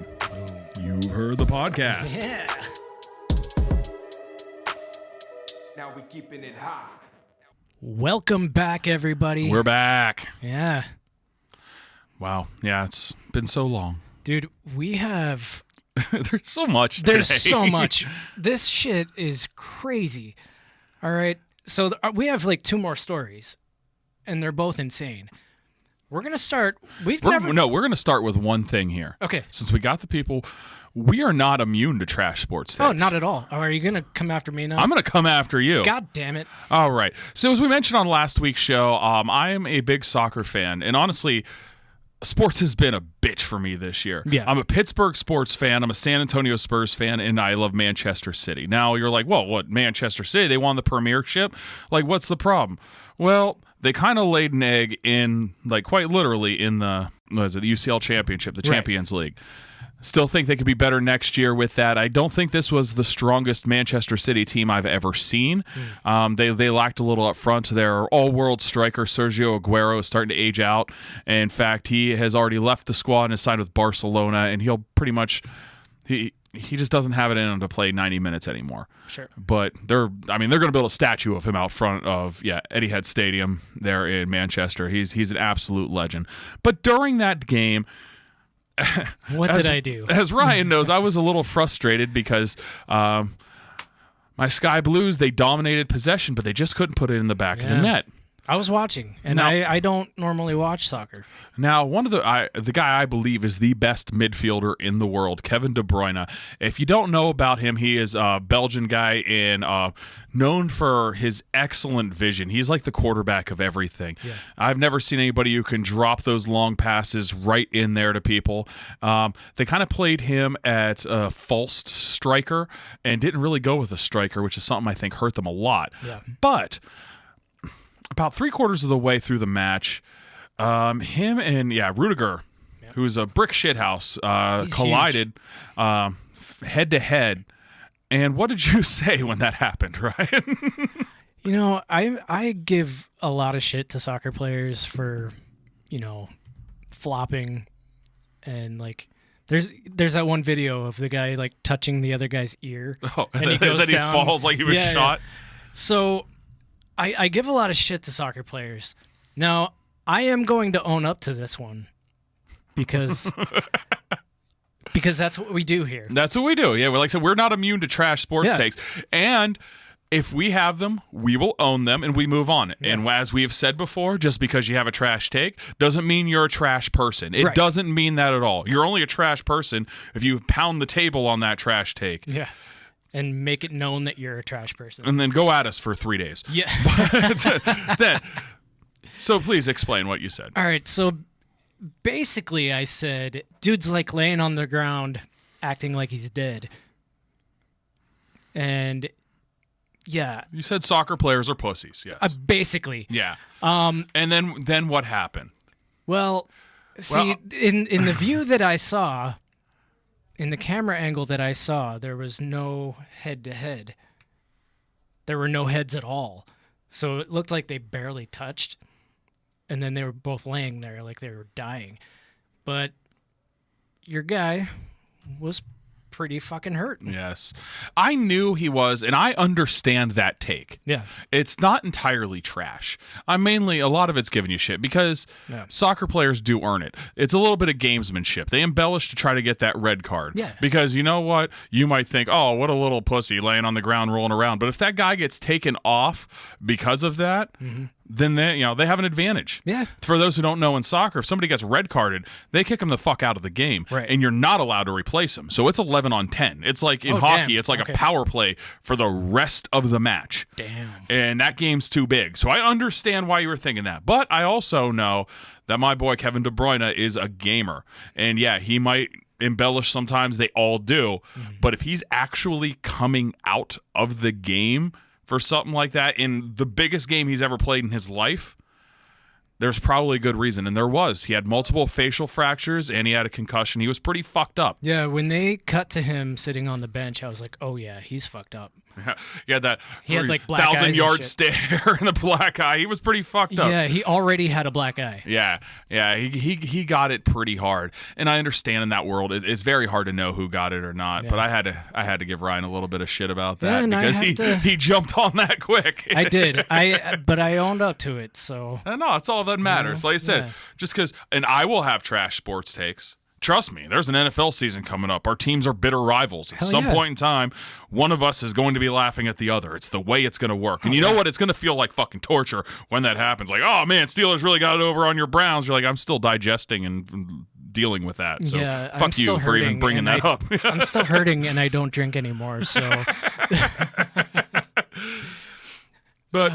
You've heard the podcast. Yeah. Now we keeping it hot. Welcome back, everybody. We're back. Yeah. Wow. Yeah, it's been so long. Dude, we have... There's so much There's today. so much. This shit is crazy. All right. So we have like two more stories, and they're both insane. We're going to start... We're going to start with one thing here. Okay. Since we got the people... We are not immune to trash sports takes. Oh, not at all. Are you going to come after me now? I'm going to come after you. God damn it. All right. So as we mentioned on last week's show, I am a big soccer fan. And honestly, sports has been a bitch for me this year. Yeah. I'm a Pittsburgh sports fan. I'm a San Antonio Spurs fan. And I love Manchester City. Now you're like, well, what? Manchester City? They won the premiership? Like, what's the problem? Well, they kind of laid an egg in, like quite literally, in the UCL Championship, the Champions League. Still think they could be better next year with that. I don't think this was the strongest Manchester City team I've ever seen. They lacked a little up front. Their all-world striker, Sergio Aguero, is starting to age out. In fact, he has already left the squad and is signed with Barcelona, and he'll pretty much... he just doesn't have it in him to play 90 minutes anymore. Sure. But they're going to build a statue of him out front of Etihad Stadium there in Manchester. He's an absolute legend. But during that game, what did I do? As Ryan knows, I was a little frustrated because my Sky Blues, they dominated possession, but they just couldn't put it in the back of the net. I was watching, and Now- I don't normally watch soccer. Now, one of the guy I believe is the best midfielder in the world, Kevin De Bruyne. If you don't know about him, he is a Belgian guy and known for his excellent vision. He's like the quarterback of everything. Yeah. I've never seen anybody who can drop those long passes right in there to people. They kind of played him at a false striker and didn't really go with a striker, which is something I think hurt them a lot. Yeah. But about 3/4 of the way through the match, him and Rudiger, who's a brick shithouse, collided head to head. And what did you say when that happened, Ryan? You know, I give a lot of shit to soccer players for, flopping, and like there's that one video of the guy like touching the other guy's ear, and he goes then he down. falls like he was shot. Yeah. So I give a lot of shit to soccer players. Now, I am going to own up to this one because that's what we do here. That's what we do. Yeah, like I said, we're not immune to trash sports Yeah. takes. And if we have them, we will own them and we move on. Yeah. And as we have said before, just because you have a trash take doesn't mean you're a trash person. It Right. doesn't mean that at all. You're only a trash person if you pound the table on that trash take. Yeah. And make it known that you're a trash person. And then go at us for 3 days. Yeah. So please explain what you said. All right. So basically, I said, dude's like laying on the ground, acting like he's dead. And yeah. You said soccer players are pussies. Yes. Basically. Yeah. And then what happened? Well, see, in the view that I saw, in the camera angle that I saw, there was no head-to-head. There were no heads at all. So it looked like they barely touched. And then they were both laying there like they were dying. But your guy was pretty fucking hurt. Yes. I knew he was, and I understand that take. Yeah. It's not entirely trash. A lot of it's giving you shit because soccer players do earn it. It's a little bit of gamesmanship. They embellish to try to get that red card. Yeah. Because you know what? You might think, oh, what a little pussy laying on the ground rolling around. But if that guy gets taken off because of that, then they have an advantage. Yeah. For those who don't know, in soccer, if somebody gets red carded, they kick him the fuck out of the game. Right. And you're not allowed to replace him. So it's 11 on 10. It's like in hockey, damn. it's like Okay. a power play for the rest of the match. Damn. And that game's too big. So I understand why you were thinking that. But I also know that my boy Kevin De Bruyne is a gamer. And yeah, he might embellish sometimes. They all do. But if he's actually coming out of the game for something like that in the biggest game he's ever played in his life, there's probably a good reason. And there was. He had multiple facial fractures and he had a concussion. He was pretty fucked up. Yeah, when they cut to him sitting on the bench, I was like, oh yeah, he's fucked up. He had that He had, like, black eyes and 1,000-yard shit. stare and the black eye. He was pretty fucked up. Yeah, he already had a black eye. Yeah, he got it pretty hard, and I understand in that world it's very hard to know who got it or not. Yeah. But I had to give Ryan a little bit of shit about that Yeah, and I because have he jumped on that quick. I did. But I owned up to it. So No, that's all that matters. Like I said, Yeah. just because, and I will have trash sports takes. Trust me, there's an NFL season coming up. Our teams are bitter rivals. At Hell some yeah. point in time, one of us is going to be laughing at the other. It's the way it's going to work. And you know what? It's going to feel like fucking torture when that happens. Like, oh man, Steelers really got it over on your Browns. You're like, I'm still digesting and dealing with that. So yeah, I'm fuck you still for even hurting, bringing and that up. I'm still hurting, and I don't drink anymore. So But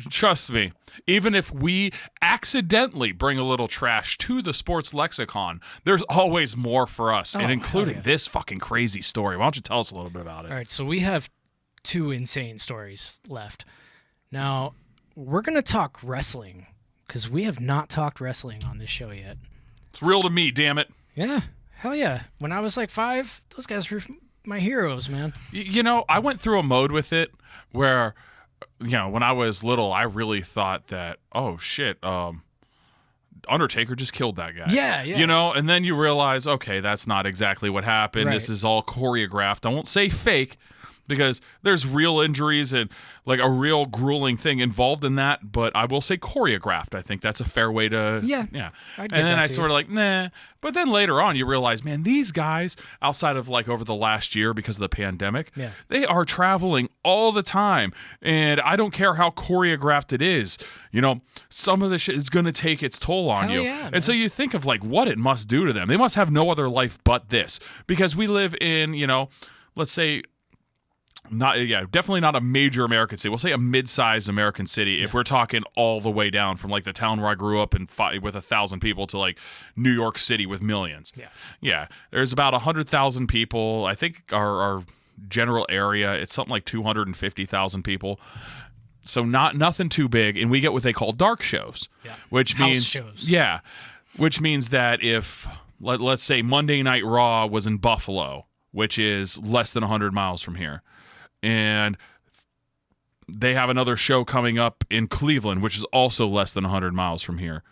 trust me, even if we accidentally bring a little trash to the sports lexicon, there's always more for us, and including this fucking crazy story. Why don't you tell us a little bit about it? all right, so we have 2 insane stories left. Now we're gonna talk wrestling because we have not talked wrestling on this show yet. It's real to me, damn it. Yeah, hell yeah. When I was like 5, those guys were my heroes, man. I went through a mode with it where, when I was little, I really thought that, oh shit, Undertaker just killed that guy. Yeah. You know, and then you realize, okay, that's not exactly what happened. Right. This is all choreographed. I won't say fake, because there's real injuries and like a real grueling thing involved in that, but I will say choreographed. I think that's a fair way to Yeah. And then I sort of like, nah. But then later on you realize, man, these guys, outside of like over the last year because of the pandemic, they are traveling all the time. And I don't care how choreographed it is, you know, some of the shit is going to take its toll on you. Yeah, and so you think of like what it must do to them. They must have no other life but this, because we live in, you know, let's say, definitely not a major American city. We'll say a mid-sized American city if we're talking all the way down from like the town where I grew up and with 1,000 people to like New York City with millions. Yeah. There's about 100,000 people. I think our general area, it's something like 250,000 people. So nothing too big, and we get what they call dark shows, which means shows. Which means that if let's say Monday Night Raw was in Buffalo, which is less than 100 miles from here, and they have another show coming up in Cleveland, which is also less than 100 miles from here.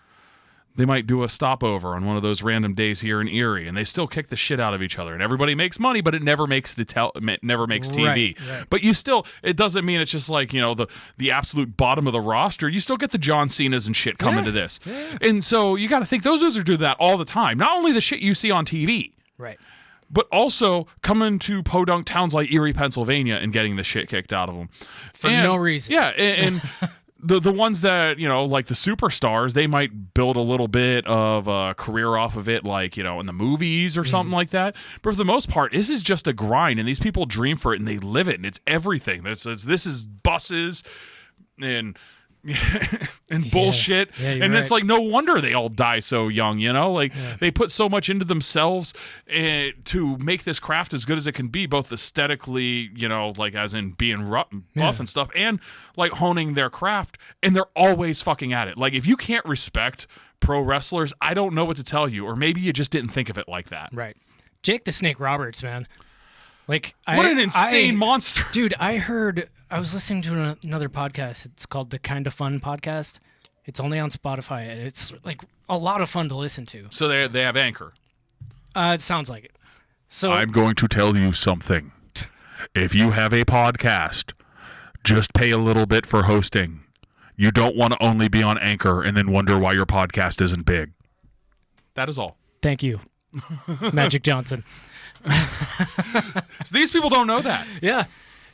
They might do a stopover on one of those random days here in Erie, and they still kick the shit out of each other. And everybody makes money, but it never makes never makes TV. Right. But it doesn't mean it's just like, you know, the absolute bottom of the roster. You still get the John Cenas and shit coming to this. And so you got to think those dudes are doing that all the time. Not only the shit you see on TV. Right. But also coming to podunk towns like Erie, Pennsylvania, and getting the shit kicked out of them. For no reason. Yeah, and the ones that, you know, like the superstars, they might build a little bit of a career off of it, like, you know, in the movies or something like that. But for the most part, this is just a grind, and these people dream for it, and they live it, and it's everything. This is buses and... and bullshit, and it's like no wonder they all die so young, you know, like they put so much into themselves to make this craft as good as it can be, both aesthetically, you know, like as in being buff and stuff, and like honing their craft, and they're always fucking at it. Like if you can't respect pro wrestlers, I don't know what to tell you, or maybe you just didn't think of it like that. Right. Jake the Snake Roberts, man. Like what an insane monster. Dude, I was listening to another podcast. It's called the Kinda Fun Podcast. It's only on Spotify. It's like a lot of fun to listen to. So they have Anchor. It sounds like it. So I'm going to tell you something. If you have a podcast, just pay a little bit for hosting. You don't want to only be on Anchor and then wonder why your podcast isn't big. That is all. Thank you, Magic Johnson. So these people don't know that. Yeah.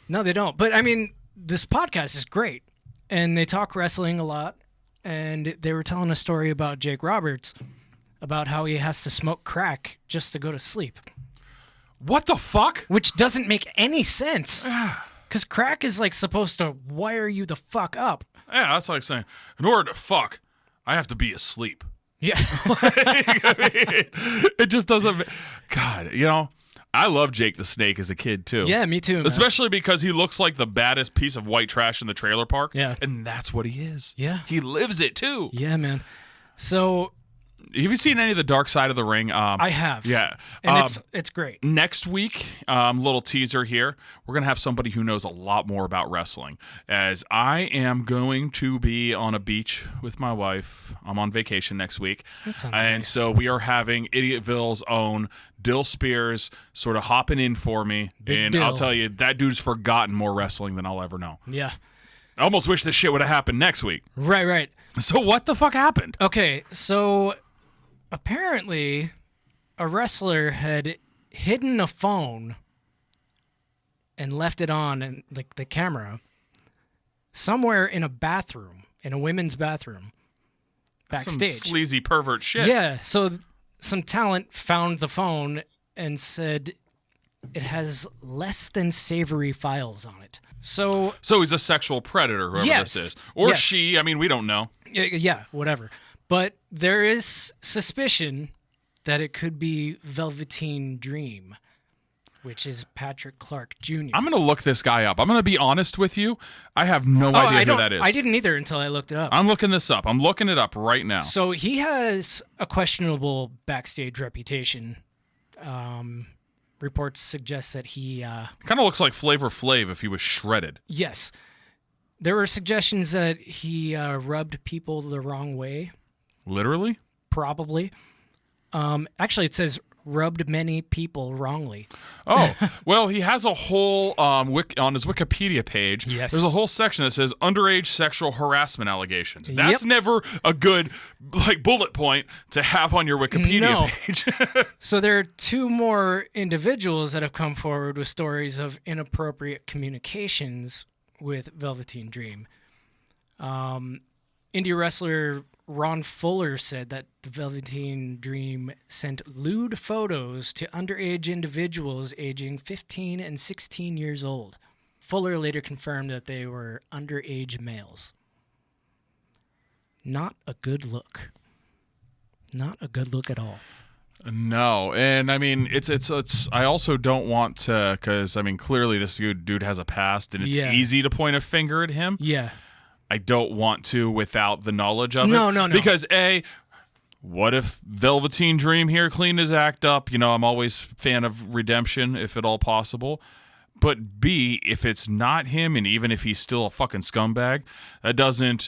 No, they don't. But I mean, this podcast is great. And they talk wrestling a lot. And they were telling a story about Jake Roberts, about how he has to smoke crack just to go to sleep. What the fuck? Which doesn't make any sense. Because crack is like supposed to wire you the fuck up. Yeah, that's like saying, in order to fuck, I have to be asleep. Yeah. It just doesn't. God, you know, I love Jake the Snake as a kid, too. Yeah, me too, man. Especially because he looks like the baddest piece of white trash in the trailer park. Yeah. And that's what he is. Yeah. He lives it, too. Yeah, man. So... have you seen any of the Dark Side of the Ring? I have. Yeah. And it's great. Next week, little teaser here, we're going to have somebody who knows a lot more about wrestling, as I am going to be on a beach with my wife. I'm on vacation next week. That sounds and nice. so we are having Idiotville's own Dill Spears sort of hopping in for me. Big and Dill. I'll tell you, that dude's forgotten more wrestling than I'll ever know. Yeah. I almost wish this shit would have happened next week. Right. So what the fuck happened? Okay, so... apparently, a wrestler had hidden a phone and left it on, and like the camera, somewhere in a bathroom, in a women's bathroom, backstage. Some sleazy pervert shit. Yeah, so some talent found the phone and said it has less than savory files on it. So he's a sexual predator, whoever Yes. this is. Or Yes. she, I mean, we don't know. yeah, whatever. But there is suspicion that it could be Velveteen Dream, which is Patrick Clark Jr. I'm going to look this guy up. I'm going to be honest with you. I have no idea who that is. I didn't either until I looked it up. I'm looking this up. I'm looking it up right now. So he has a questionable backstage reputation. Reports suggest that he... Kind of looks like Flavor Flav if he was shredded. yes. There were suggestions that he rubbed people the wrong way. Literally? probably. Actually, it says rubbed many people wrongly. Oh, well, he has a whole on his Wikipedia page. Yes. There's a whole section that says underage sexual harassment allegations. That's never a good bullet point to have on your Wikipedia page. So there are 2 more individuals that have come forward with stories of inappropriate communications with Velveteen Dream. Indie wrestler Ron Fuller said that the Velveteen Dream sent lewd photos to underage individuals aging 15 and 16 years old. Fuller later confirmed that they were underage males. Not a good look. Not a good look at all. No, and I mean it's I also don't want to, because I mean clearly this dude has a past, and it's easy to point a finger at him. Yeah. I don't want to without the knowledge of it. No. Because A, what if Velveteen Dream here cleaned his act up? You know, I'm always a fan of redemption, if at all possible. But B, if it's not him, and even if he's still a fucking scumbag, that doesn't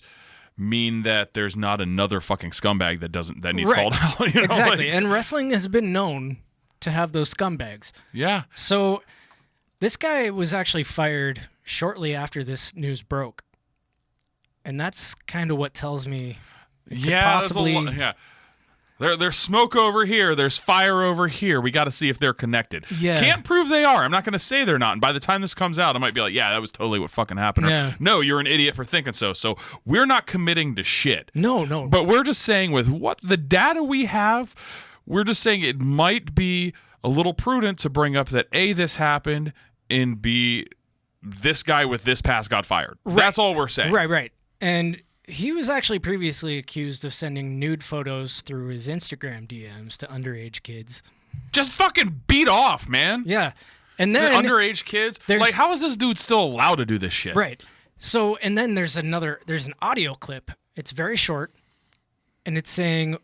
mean that there's not another fucking scumbag that needs called out. You know? Exactly. And wrestling has been known to have those scumbags. Yeah. So this guy was actually fired shortly after this news broke. And that's kind of what tells me possibly... There's smoke over here. There's fire over here. We got to see if they're connected. Yeah. Can't prove they are. I'm not going to say they're not. And by the time this comes out, I might be like, yeah, that was totally what fucking happened. Or, no, you're an idiot for thinking so. So we're not committing to shit. No. But we're just saying with what the data we have, we're just saying it might be a little prudent to bring up that A, this happened, and B, this guy with this past got fired. Right. That's all we're saying. Right. And he was actually previously accused of sending nude photos through his Instagram DMs to underage kids. Just fucking beat off, man. Yeah. And then underage kids, like, how is this dude still allowed to do this shit? Right. So, and then there's an audio clip. It's very short, and it's saying,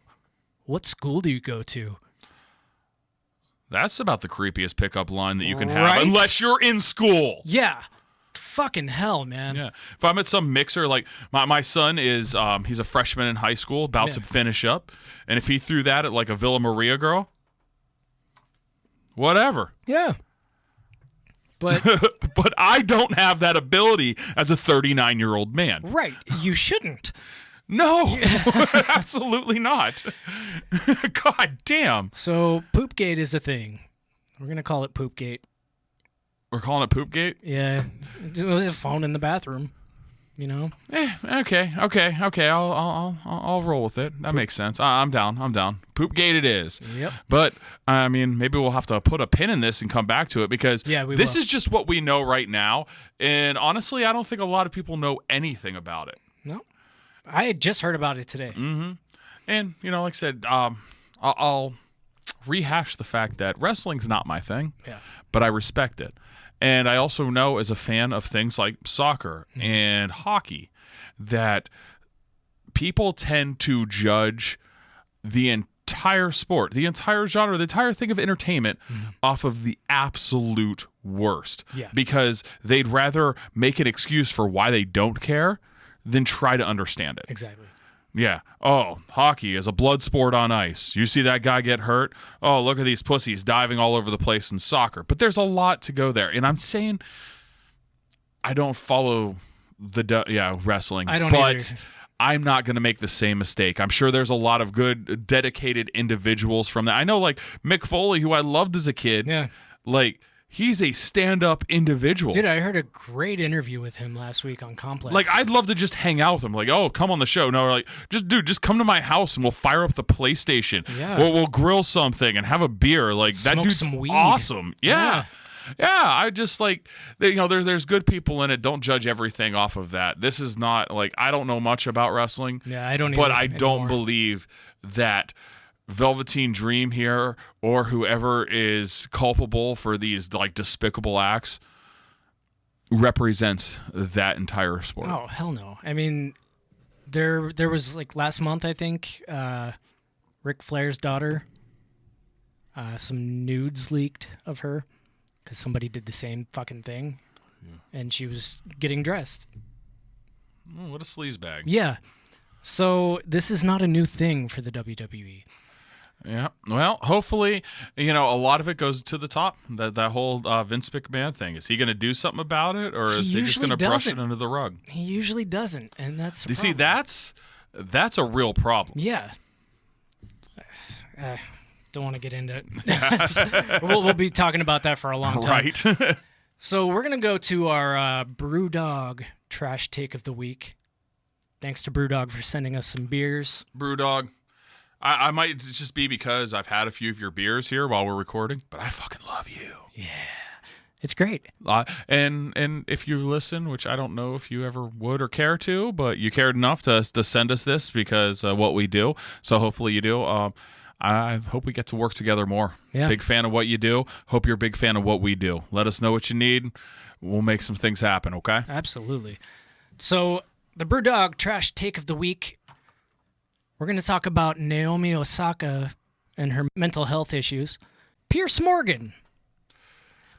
"What school do you go to?" That's about the creepiest pickup line that you can have, unless you're in school. Yeah. Fucking hell, man. Yeah. If I'm at some mixer, like my son is, he's a freshman in high school, about to finish up, and if he threw that at like a Villa Maria girl, whatever. Yeah. But but I don't have that ability as a 39-year-old man. Right. You shouldn't. No, absolutely not. God damn. So Poopgate is a thing. We're going to call it Poopgate. We're calling it Poopgate? Yeah. It was a phone in the bathroom, you know? Okay. I'll roll with it. That makes sense. I'm down. Poopgate it is. Yep. But, I mean, maybe we'll have to put a pin in this and come back to it, because this is just what we know right now. And honestly, I don't think a lot of people know anything about it. No. I had just heard about it today. Mm-hmm. And, you know, like I said, I'll rehash the fact that wrestling's not my thing, but I respect it. And I also know, as a fan of things like soccer and hockey, that people tend to judge the entire sport, the entire genre, the entire thing of entertainment off of the absolute worst. Yeah. Because they'd rather make an excuse for why they don't care than try to understand it. Exactly. Yeah. Oh, hockey is a blood sport on ice. You see that guy get hurt? Oh, look at these pussies diving all over the place in soccer. But there's a lot to go there. And I'm saying I don't follow wrestling. I don't but either. I'm not going to make the same mistake. I'm sure there's a lot of good, dedicated individuals from that. I know, like, Mick Foley, who I loved as a kid. Yeah. Like, he's a stand-up individual. Dude, I heard a great interview with him last week on Complex. Like, I'd love to just hang out with him. Like, oh, come on the show. No, like, just come to my house and we'll fire up the PlayStation. Yeah. We'll grill something and have a beer. Like, Smoke that dude's some weed. awesome. Yeah. I just, like, you know, there's good people in it. Don't judge everything off of that. This is not, like, I don't know much about wrestling. Yeah, I don't either. But I don't believe that Velveteen Dream here, or whoever is culpable for these, like, despicable acts, represents that entire sport. Oh, hell no. I mean, there was, like, last month, I think, Ric Flair's daughter, some nudes leaked of her because somebody did the same fucking thing, and she was getting dressed. Oh, what a sleazebag. Yeah. So this is not a new thing for the WWE. Yeah. Well, hopefully, a lot of it goes to the top. That whole Vince McMahon thing. Is he going to do something about it, or is he just going to brush it under the rug? He usually doesn't, and that's the You see, that's a real problem. Yeah. Don't want to get into it. We'll be talking about that for a long time. Right. So we're going to go to our Brewdog trash take of the week. Thanks to Brewdog for sending us some beers. Brewdog. I might just be because I've had a few of your beers here while we're recording, but I fucking love you. Yeah. It's great. And if you listen, which I don't know if you ever would or care to, but you cared enough to send us this because what we do. So hopefully you do. I hope we get to work together more. Yeah. Big fan of what you do. Hope you're a big fan of what we do. Let us know what you need. We'll make some things happen, okay? Absolutely. So the Brewdog trash take of the week. We're going to talk about Naomi Osaka and her mental health issues. Piers Morgan.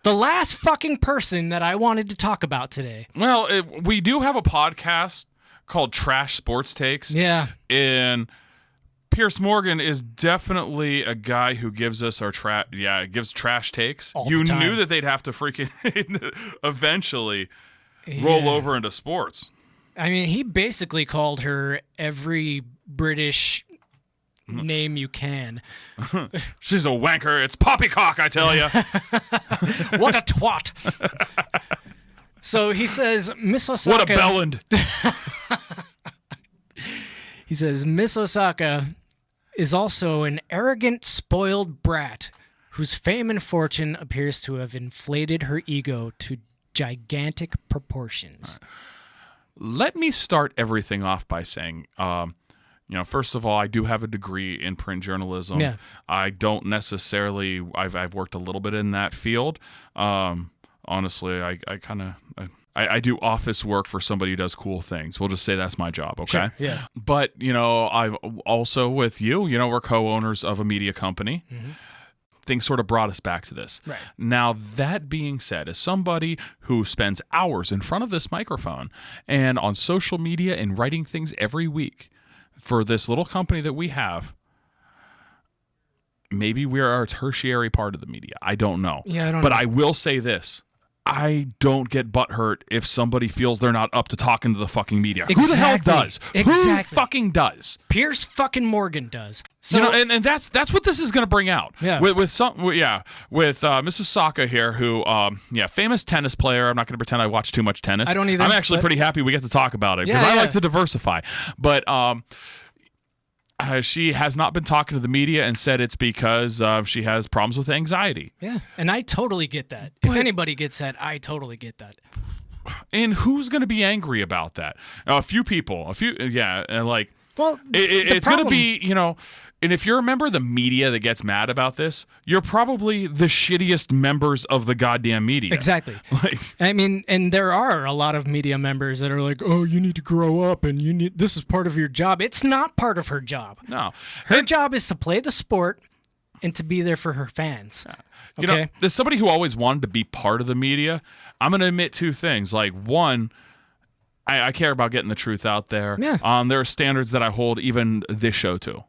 The last fucking person that I wanted to talk about today. Well, we do have a podcast called Trash Sports Takes. Yeah. And Piers Morgan is definitely a guy who gives us our gives trash takes. All You the time. knew that they'd have to freaking eventually roll over into sports. I mean, he basically called her every British name you can. She's a wanker. It's poppycock, I tell you. What a twat. So he says, Miss Osaka. What a bellend. He says, Miss Osaka is also an arrogant, spoiled brat whose fame and fortune appears to have inflated her ego to gigantic proportions. Let me start everything off by saying, first of all, I do have a degree in print journalism. Yeah. I don't necessarily. I've worked a little bit in that field. Honestly, I do office work for somebody who does cool things. We'll just say that's my job, okay? Sure, yeah. But I've also with you. We're co-owners of a media company. Mm-hmm. Things sort of brought us back to this. Right. Now, that being said, as somebody who spends hours in front of this microphone and on social media and writing things every week for this little company that we have, maybe we're a tertiary part of the media. I don't know. Yeah, I don't but know. I will say this. I don't get butthurt if somebody feels they're not up to talking to the fucking media. Exactly. Who the hell does? Exactly. Who fucking does? Piers fucking Morgan does. So, And that's what this is going to bring out. Yeah. With Mrs. Osaka here, who famous tennis player. I'm not going to pretend I watch too much tennis. I don't either, I'm actually but- pretty happy we get to talk about it because Yeah, I yeah. like to diversify. But she has not been talking to the media and said it's because she has problems with anxiety. yeah, and I totally get that. If anybody gets that, I totally get that. And who's going to be angry about that? A few people. And like. Well, It's going to be, and if you're a member of the media that gets mad about this, you're probably the shittiest members of the goddamn media. Exactly. Like, I mean, and there are a lot of media members that are like, "Oh, you need to grow up, and this is part of your job." It's not part of her job. no. Her job is to play the sport and to be there for her fans. Okay. There's somebody who always wanted to be part of the media. I'm going to admit two things. Like, one, I care about getting the truth out there. Yeah. There are standards that I hold even this show to.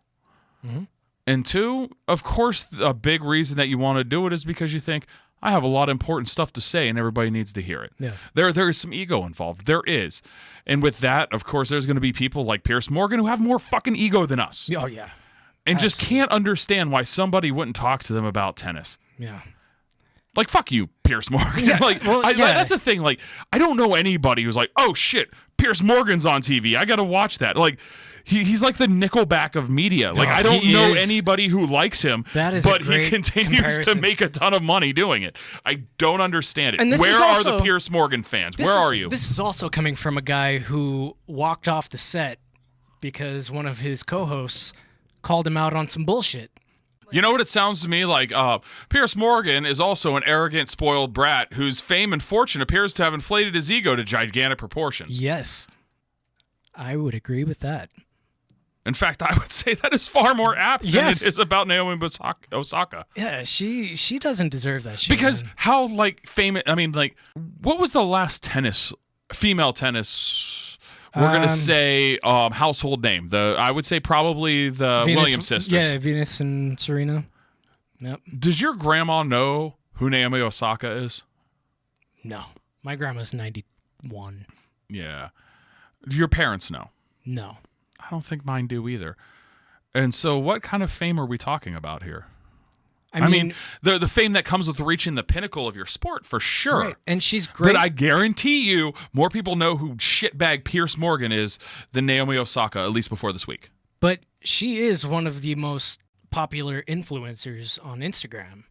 Mm-hmm. And two, of course, a big reason that you want to do it is because you think, I have a lot of important stuff to say and everybody needs to hear it. Yeah. There is some ego involved. There is. And with that, of course, there's going to be people like Piers Morgan who have more fucking ego than us. Oh, yeah. And just can't understand why somebody wouldn't talk to them about tennis. Yeah. Like, fuck you, Piers Morgan. Yeah, That's the thing. Like, I don't know anybody who's like, oh, shit, Piers Morgan's on TV. I got to watch that. Like, he's like the Nickelback of media. Like, I don't know anybody who likes him, That is but a great he continues comparison. to make a ton of money doing it. I don't understand it. And this Where is are also- the Piers Morgan fans? Where are you? This is also coming from a guy who walked off the set because one of his co-hosts called him out on some bullshit. You know what it sounds to me like? Piers Morgan is also an arrogant, spoiled brat whose fame and fortune appears to have inflated his ego to gigantic proportions. Yes. I would agree with that. In fact, I would say that is far more apt than Yes. it is about Naomi Osaka. Yeah, she doesn't deserve that shit. Because man. how, like, famous... I mean, like, what was the last female tennis We're gonna say household name. I would say probably the Williams sisters. Yeah, Venus and Serena. Yep. Does your grandma know who Naomi Osaka is? No, my grandma's 91. Yeah. Do your parents know? No. I don't think mine do either. And so what kind of fame are we talking about here? I mean the fame that comes with reaching the pinnacle of your sport, for sure. Right. And she's great. But I guarantee you more people know who shitbag Pierce Morgan is than Naomi Osaka, at least before this week. But she is one of the most popular influencers on Instagram.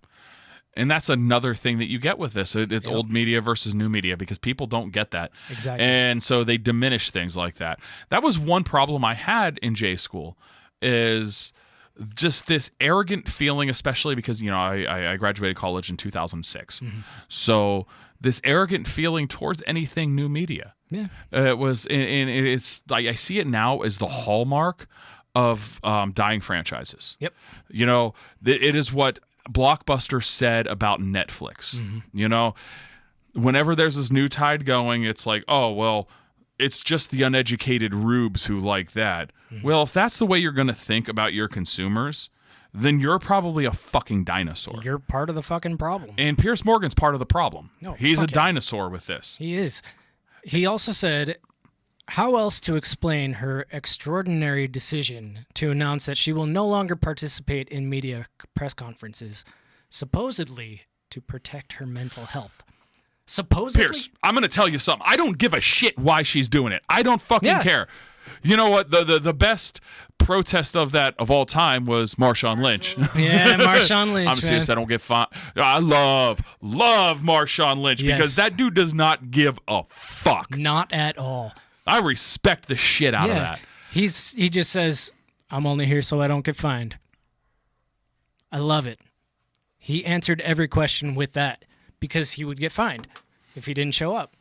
And that's another thing that you get with this. It's old media versus new media, because people don't get that. Exactly. And so they diminish things like that. That was one problem I had in J school, is just this arrogant feeling, especially because, I graduated college in 2006. Mm-hmm. So this arrogant feeling towards anything new media. Yeah. It was, and it's like, I see it now as the hallmark of dying franchises. Yep. It is what Blockbuster said about Netflix. Mm-hmm. Whenever there's this new tide going, it's like, oh, well, it's just the uneducated rubes who like that. Mm-hmm. Well, if that's the way you're going to think about your consumers, then you're probably a fucking dinosaur. You're part of the fucking problem. And Pierce Morgan's part of the problem. No, he's a dinosaur with this. He is. He also said, how else to explain her extraordinary decision to announce that she will no longer participate in media press conferences, supposedly to protect her mental health. Supposedly? Pierce, I'm going to tell you something. I don't give a shit why she's doing it. I don't fucking care. You know what? The best protest of that of all time was Marshawn Lynch. Yeah, Marshawn Lynch. I'm serious. I don't get fine. I love Marshawn Lynch because that dude does not give a fuck. Not at all. I respect the shit out of that. He just says, I'm only here so I don't get fined. I love it. He answered every question with that because he would get fined if he didn't show up.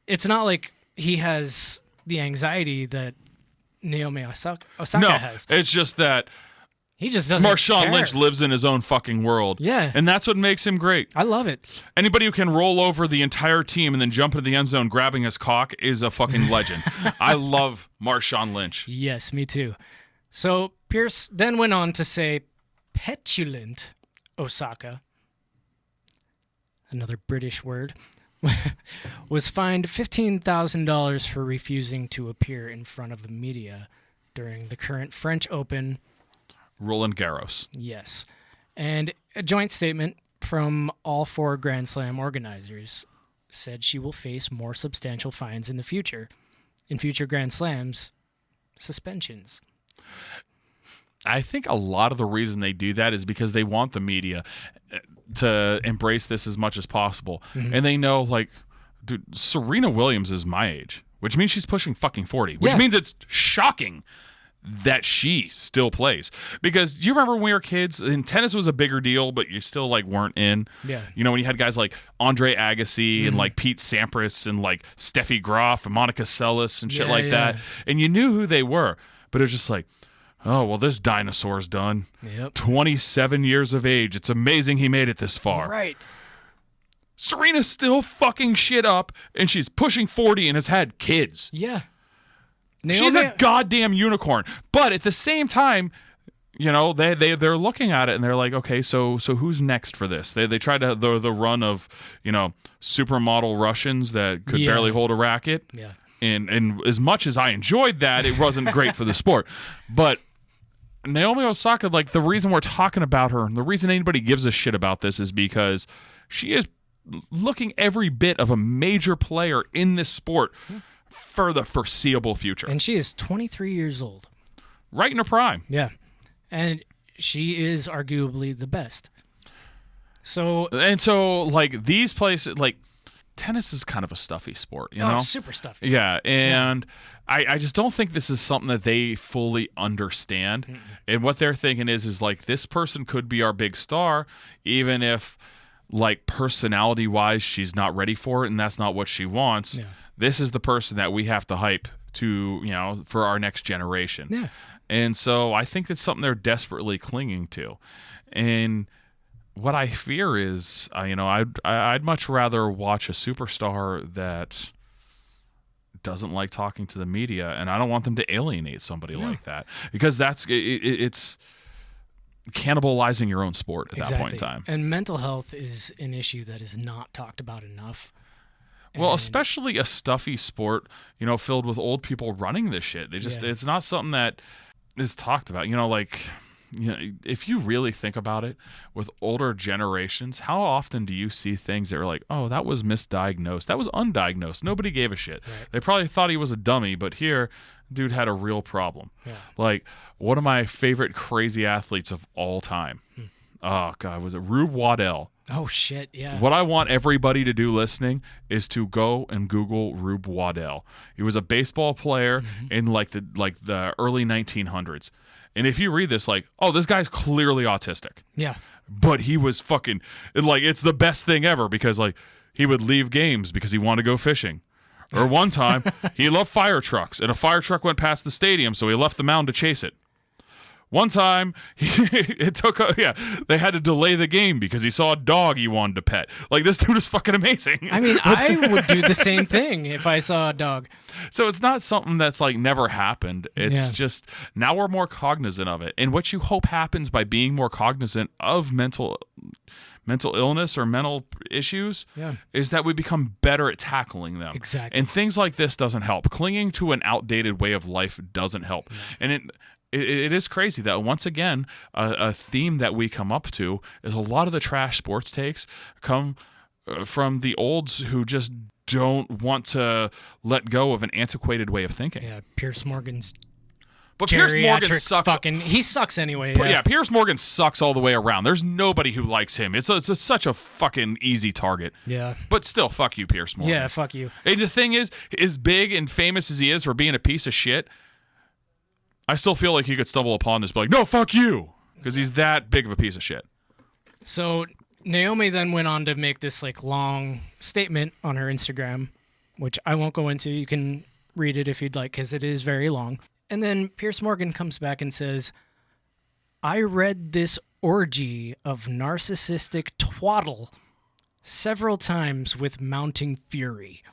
It's not like he has the anxiety that Naomi Osaka has. It's just that he just doesn't Marshawn care. Lynch lives in his own fucking world. Yeah. And that's what makes him great. I love it. Anybody who can roll over the entire team and then jump into the end zone grabbing his cock is a fucking legend. I love Marshawn Lynch. Yes, me too. So Pierce then went on to say petulant Osaka, another British word, was fined $15,000 for refusing to appear in front of the media during the current French Open. Roland Garros. Yes. And a joint statement from all four Grand Slam organizers said she will face more substantial fines in the future. In future Grand Slams, suspensions. I think a lot of the reason they do that is because they want the media to embrace this as much as possible. Mm-hmm. And they know, like, dude, Serena Williams is my age, which means she's pushing fucking 40, which means it's shocking that she still plays. Because you remember when we were kids, and tennis was a bigger deal, but you still, like, weren't in. Yeah. When you had guys like Andre Agassi and, like, Pete Sampras and, like, Steffi Graf and Monica Seles and shit that. And you knew who they were. But it was just like, oh, well, this dinosaur's done. Yep. 27 years of age. It's amazing he made it this far. Right. Serena's still fucking shit up, and she's pushing 40 and has had kids. Yeah. She's a goddamn unicorn. But at the same time, they're looking at it and they're like, okay, so who's next for this? They tried to the run of, supermodel Russians that could barely hold a racket. Yeah. And as much as I enjoyed that, it wasn't great for the sport. But Naomi Osaka, like, the reason we're talking about her, and the reason anybody gives a shit about this is because she is looking every bit of a major player in this sport for the foreseeable future. And she is 23 years old. Right in her prime. Yeah. And she is arguably the best. So, like, these places, like, tennis is kind of a stuffy sport, super stuffy. Yeah, and I just don't think this is something that they fully understand. Mm-mm. And what they're thinking is like, this person could be our big star, even if, like, personality-wise, she's not ready for it, and that's not what she wants. Yeah. This is the person that we have to hype to, for our next generation. Yeah. And so I think that's something they're desperately clinging to. And what I fear is, I'd much rather watch a superstar that doesn't like talking to the media, and I don't want them to alienate somebody like that, because it's cannibalizing your own sport at that point in time. And mental health is an issue that is not talked about enough. Well, especially a stuffy sport, filled with old people running this shit. It's not something that is talked about. If you really think about it, with older generations, how often do you see things that are like, oh, that was misdiagnosed, that was undiagnosed, nobody gave a shit. Right. They probably thought he was a dummy, but here, dude had a real problem. Yeah. Like, one of my favorite crazy athletes of all time. Oh, God, was it Rube Waddell? Oh, shit, yeah. What I want everybody to do listening is to go and Google Rube Waddell. He was a baseball player in the early 1900s. And if you read this, this guy's clearly autistic. Yeah. But he was fucking, it's the best thing ever, because, he would leave games because he wanted to go fishing. Or one time, he loved fire trucks, and a fire truck went past the stadium, so he left the mound to chase it. One time, they had to delay the game because he saw a dog he wanted to pet. This dude is fucking amazing. I mean, I would do the same thing if I saw a dog. So it's not something that's never happened. It's just now we're more cognizant of it. And what you hope happens by being more cognizant of mental illness or mental issues is that we become better at tackling them. Exactly. And things like this doesn't help. Clinging to an outdated way of life doesn't help. And it is crazy that, once again, a theme that we come up to is a lot of the trash sports takes come from the olds who just don't want to let go of an antiquated way of thinking. Yeah, Piers Morgan's But Piers Morgan sucks. He sucks anyway. Yeah, Piers Morgan sucks all the way around. There's nobody who likes him. It's such a fucking easy target. Yeah. But still, fuck you, Piers Morgan. Yeah, fuck you. And the thing is, as big and famous as he is for being a piece of shit, I still feel like he could stumble upon this, be like, no, fuck you, because he's that big of a piece of shit. So Naomi then went on to make this long statement on her Instagram, which I won't go into. You can read it if you'd like, because it is very long. And then Piers Morgan comes back and says, I read this orgy of narcissistic twaddle several times with mounting fury.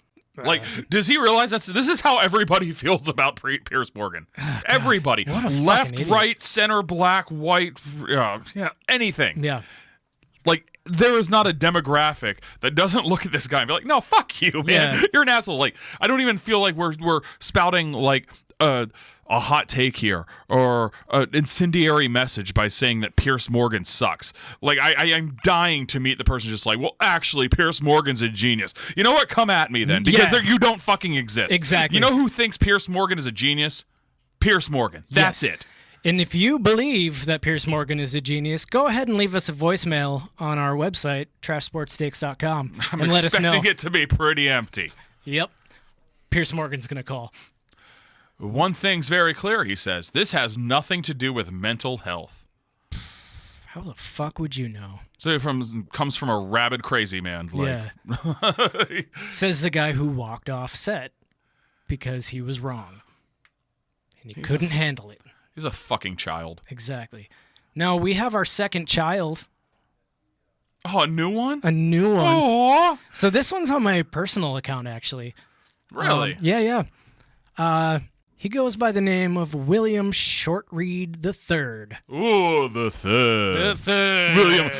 Does he realize this is how everybody feels about Piers Morgan? Everybody. Left, right, center, black, white, anything. Yeah. There is not a demographic that doesn't look at this guy and be like, no, fuck you, man. Yeah. You're an asshole. I don't even feel like we're spouting, a hot take here or an incendiary message by saying that Piers Morgan sucks. I am dying to meet the person just well, actually, Piers Morgan's a genius. You know what? Come at me then, because you don't fucking exist. Exactly. You know who thinks Piers Morgan is a genius? Piers Morgan. That's it. And if you believe that Piers Morgan is a genius, go ahead and leave us a voicemail on our website, trashsportstakes.com, and let us know. I'm expecting it to be pretty empty. Yep. Piers Morgan's going to call. One thing's very clear, he says. This has nothing to do with mental health. How the fuck would you know? So it comes from a rabid crazy man. Says the guy who walked off set because he was wrong. And he couldn't handle it. He's a fucking child. Exactly. Now, we have our second child. Oh, a new one? A new one. Aww. So this one's on my personal account, actually. Really? Yeah. He goes by the name of William Shortreed III. Ooh, the third. The third. William.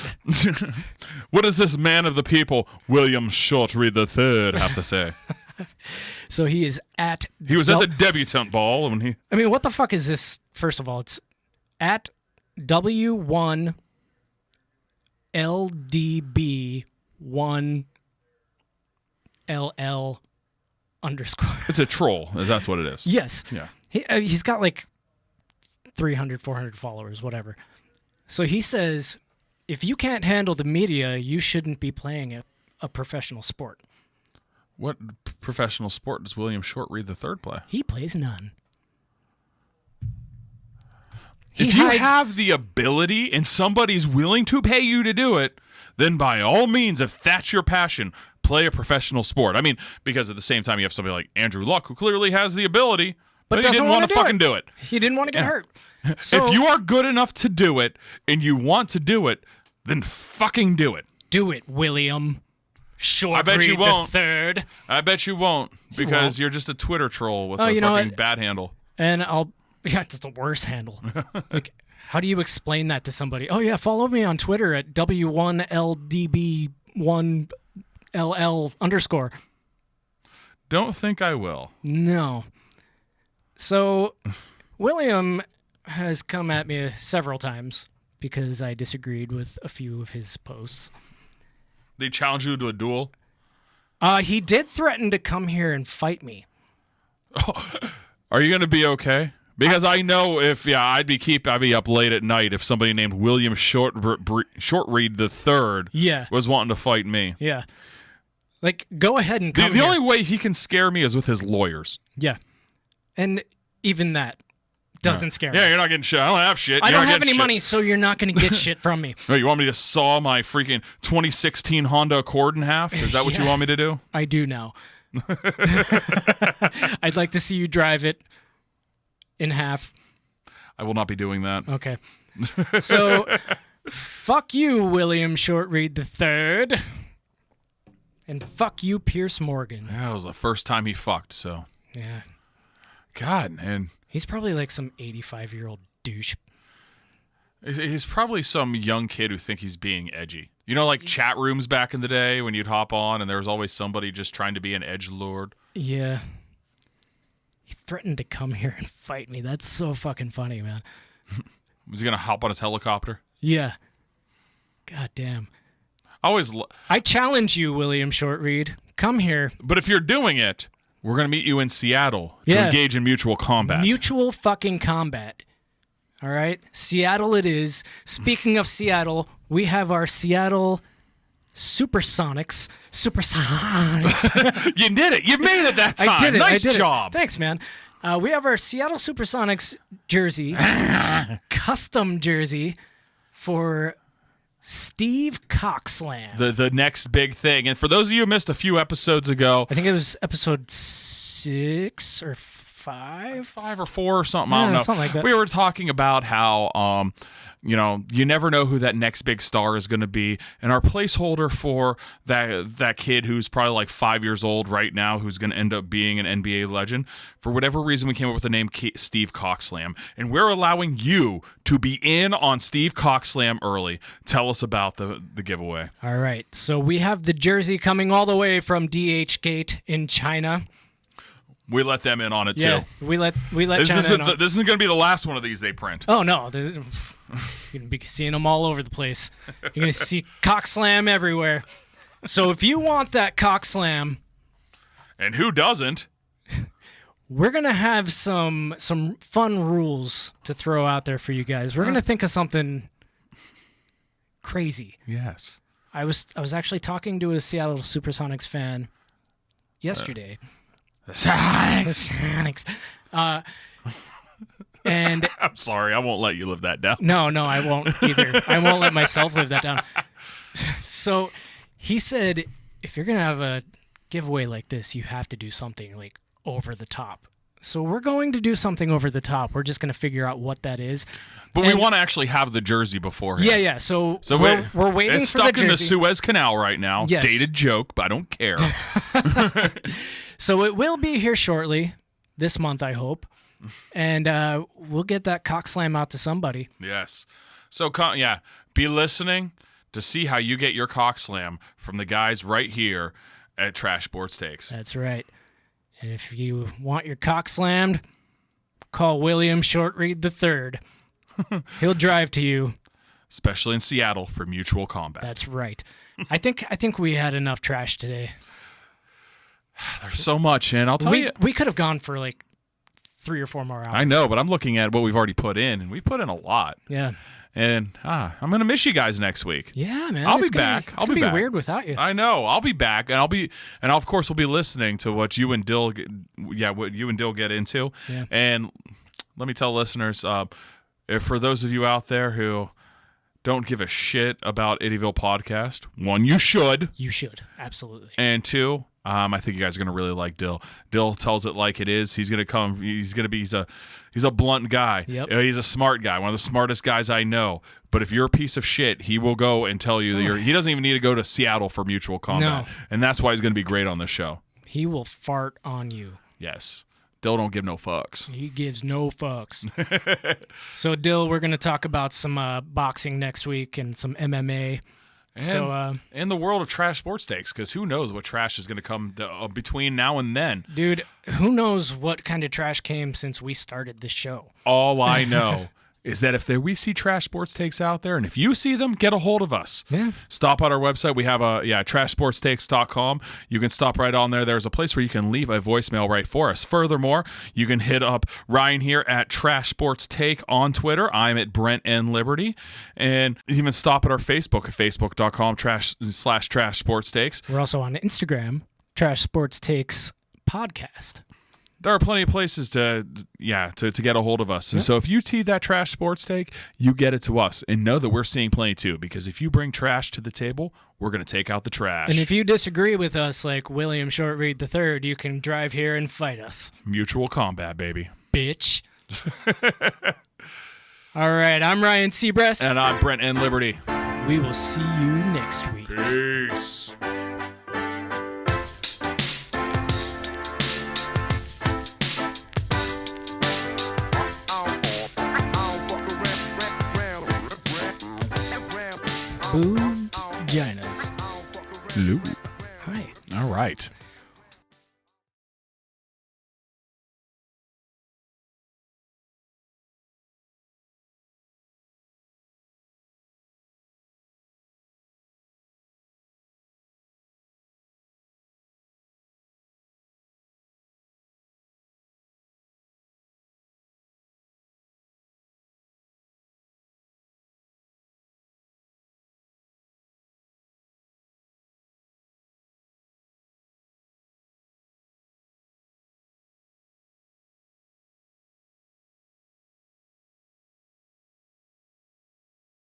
What does this man of the people, William Shortreed III, have to say? So he is at... He was at the debutante ball when he... I mean, what the fuck is this? First of all, it's at W1 LDB1 LL underscore. It's a troll. That's what it is. Yes. Yeah. He's got 300, 400 followers, whatever. So he says, if you can't handle the media, you shouldn't be playing a professional sport. What professional sport does William Shortreed III play? He plays none. If you have the ability and somebody's willing to pay you to do it, then by all means, if that's your passion, play a professional sport. I mean, because at the same time, you have somebody like Andrew Luck, who clearly has the ability, but he didn't want to fucking do it. He didn't want to get hurt. So, if you are good enough to do it and you want to do it, then fucking do it. Do it, William. Short I bet you Reed won't. the third. I bet you won't because won't. you're just a Twitter troll with a you know fucking what? bad handle. And yeah, it's the worst handle. Like, how do you explain that to somebody? Oh, yeah, follow me on Twitter at W1LDB1LL_. Don't think I will. No. So, William has come at me several times because I disagreed with a few of his posts. They challenge you to a duel? He did threaten to come here and fight me. Are you going to be okay? Because I know I'd be up late at night if somebody named William Shortreed the Third was wanting to fight me. Yeah. Like, go ahead and come The here. only way he can scare me is with his lawyers. Yeah. And even that doesn't scare me. Yeah, you're not getting shit. I don't have shit. I You're don't not have getting any shit. money, so you're not going to get shit from me. Oh, you want me to saw my freaking 2016 Honda Accord in half? Is that what you want me to do? I do now. I'd like to see you drive it in half. I will not be doing that. Okay. So, fuck you, William Shortreed III. And fuck you, Pierce Morgan. That was the first time he fucked, so. Yeah. God, man. He's probably like some 85-year-old douche. He's probably some young kid who think he's being edgy. You know, like chat rooms back in the day when you'd hop on and there was always somebody just trying to be an edgelord. Yeah. He threatened to come here and fight me. That's so fucking funny, man. Was he going to hop on his helicopter? Yeah. God damn. I challenge you, William Shortreed. Come here. But if you're doing it, we're going to meet you in Seattle to engage in mutual combat. Mutual fucking combat. All right? Seattle it is. Speaking of Seattle, we have our Seattle SuperSonics. You did it. You made it that time. I did it. Nice I did job. It. Thanks, man. We have our Seattle SuperSonics jersey, custom jersey for Steve Cockslam. The next big thing. And for those of you who missed a few episodes ago, I think it was episode 6 or 5. 5 or 4 or something. I don't know. Something like that. We were talking about how, you never know who that next big star is going to be. And our placeholder for that kid who's probably like 5 years old right now, who's going to end up being an NBA legend, for whatever reason, we came up with the name Steve Cockslam. And we're allowing you to be in on Steve Cockslam early. Tell us about the giveaway. All right. So we have the jersey coming all the way from DH-Gate in China. We let them in on it, Yeah, too. we let This China isn't in on. this isn't going to be the last one of these they print. Oh, no. You're going to be seeing them all over the place. You're going to see Cockslam everywhere. So if you want that Cockslam, And who doesn't? we're going to have some fun rules to throw out there for you guys. We're going to think of something crazy. Yes. I was actually talking to a Seattle SuperSonics fan yesterday. Sonics. And I'm sorry, I won't let you live that down. no, I won't either. I won't let myself live that down. So he said, if you're going to have a giveaway like this, you have to do something like over the top. So we're going to do something over the top. We're just going to figure out what that is. But we want to actually have the jersey beforehand. Yeah. So we're waiting it's for the stuck in the jersey. Suez Canal right now. Yes. Dated joke, but I don't care. So it will be here shortly, this month, I hope. And we'll get that Cockslam out to somebody. Yes. So, be listening to see how you get your Cockslam from the guys right here at Trash Sports Takes. That's right. And if you want your cock slammed, call William Shortreed III. He'll drive to you. Especially in Seattle for mutual combat. That's right. I think we had enough trash today. There's so much, and I'll tell you. We could have gone for like 3 or 4 more hours. I know, but I'm looking at what we've already put in, and we've put in a lot. Yeah. And I'm going to miss you guys next week. Yeah, man. I'll be It's gonna back. It's I'll gonna be be back. weird without you. I know. I'll be back, and of course we'll be listening to what you and Dill get into. Yeah. And let me tell listeners, if for those of you out there who don't give a shit about Iddyville Podcast, 1, you should, You should. Absolutely. and 2, I think you guys are gonna really like Dill. Dill tells it like it is. He's gonna come. He's a blunt guy. Yep. He's a smart guy. One of the smartest guys I know. But if you're a piece of shit, he will go and tell you that he doesn't even need to go to Seattle for mutual combat. No. And that's why he's gonna be great on this show. He will fart on you. Yes. Dill don't give no fucks. He gives no fucks. So, Dill, we're going to talk about some boxing next week and some MMA. And the world of trash sports takes, because who knows what trash is going to come between now and then. Dude, who knows what kind of trash came since we started this show? All I know is that if we see trash sports takes out there, and if you see them, get a hold of us. Yeah. Stop at our website. We have trashsportstakes.com. You can stop right on there. There's a place where you can leave a voicemail right for us. Furthermore, you can hit up Ryan here at Trash Sports Take on Twitter. I'm at Brent N. Liberty. And even stop at our Facebook at facebook.com/trash sports takes. We're also on Instagram, Trash Sports Takes Podcast. There are plenty of places to get a hold of us. And so if you see that trash sports take, you get it to us. And know that we're seeing plenty too, because if you bring trash to the table, we're going to take out the trash. And if you disagree with us like William Shortreed III, you can drive here and fight us. Mutual combat, baby. Bitch. All right, I'm Ryan Seabrest. And I'm Brent N. Liberty. We will see you next week. Peace. Boo Ginas. Lou. Hi. All right.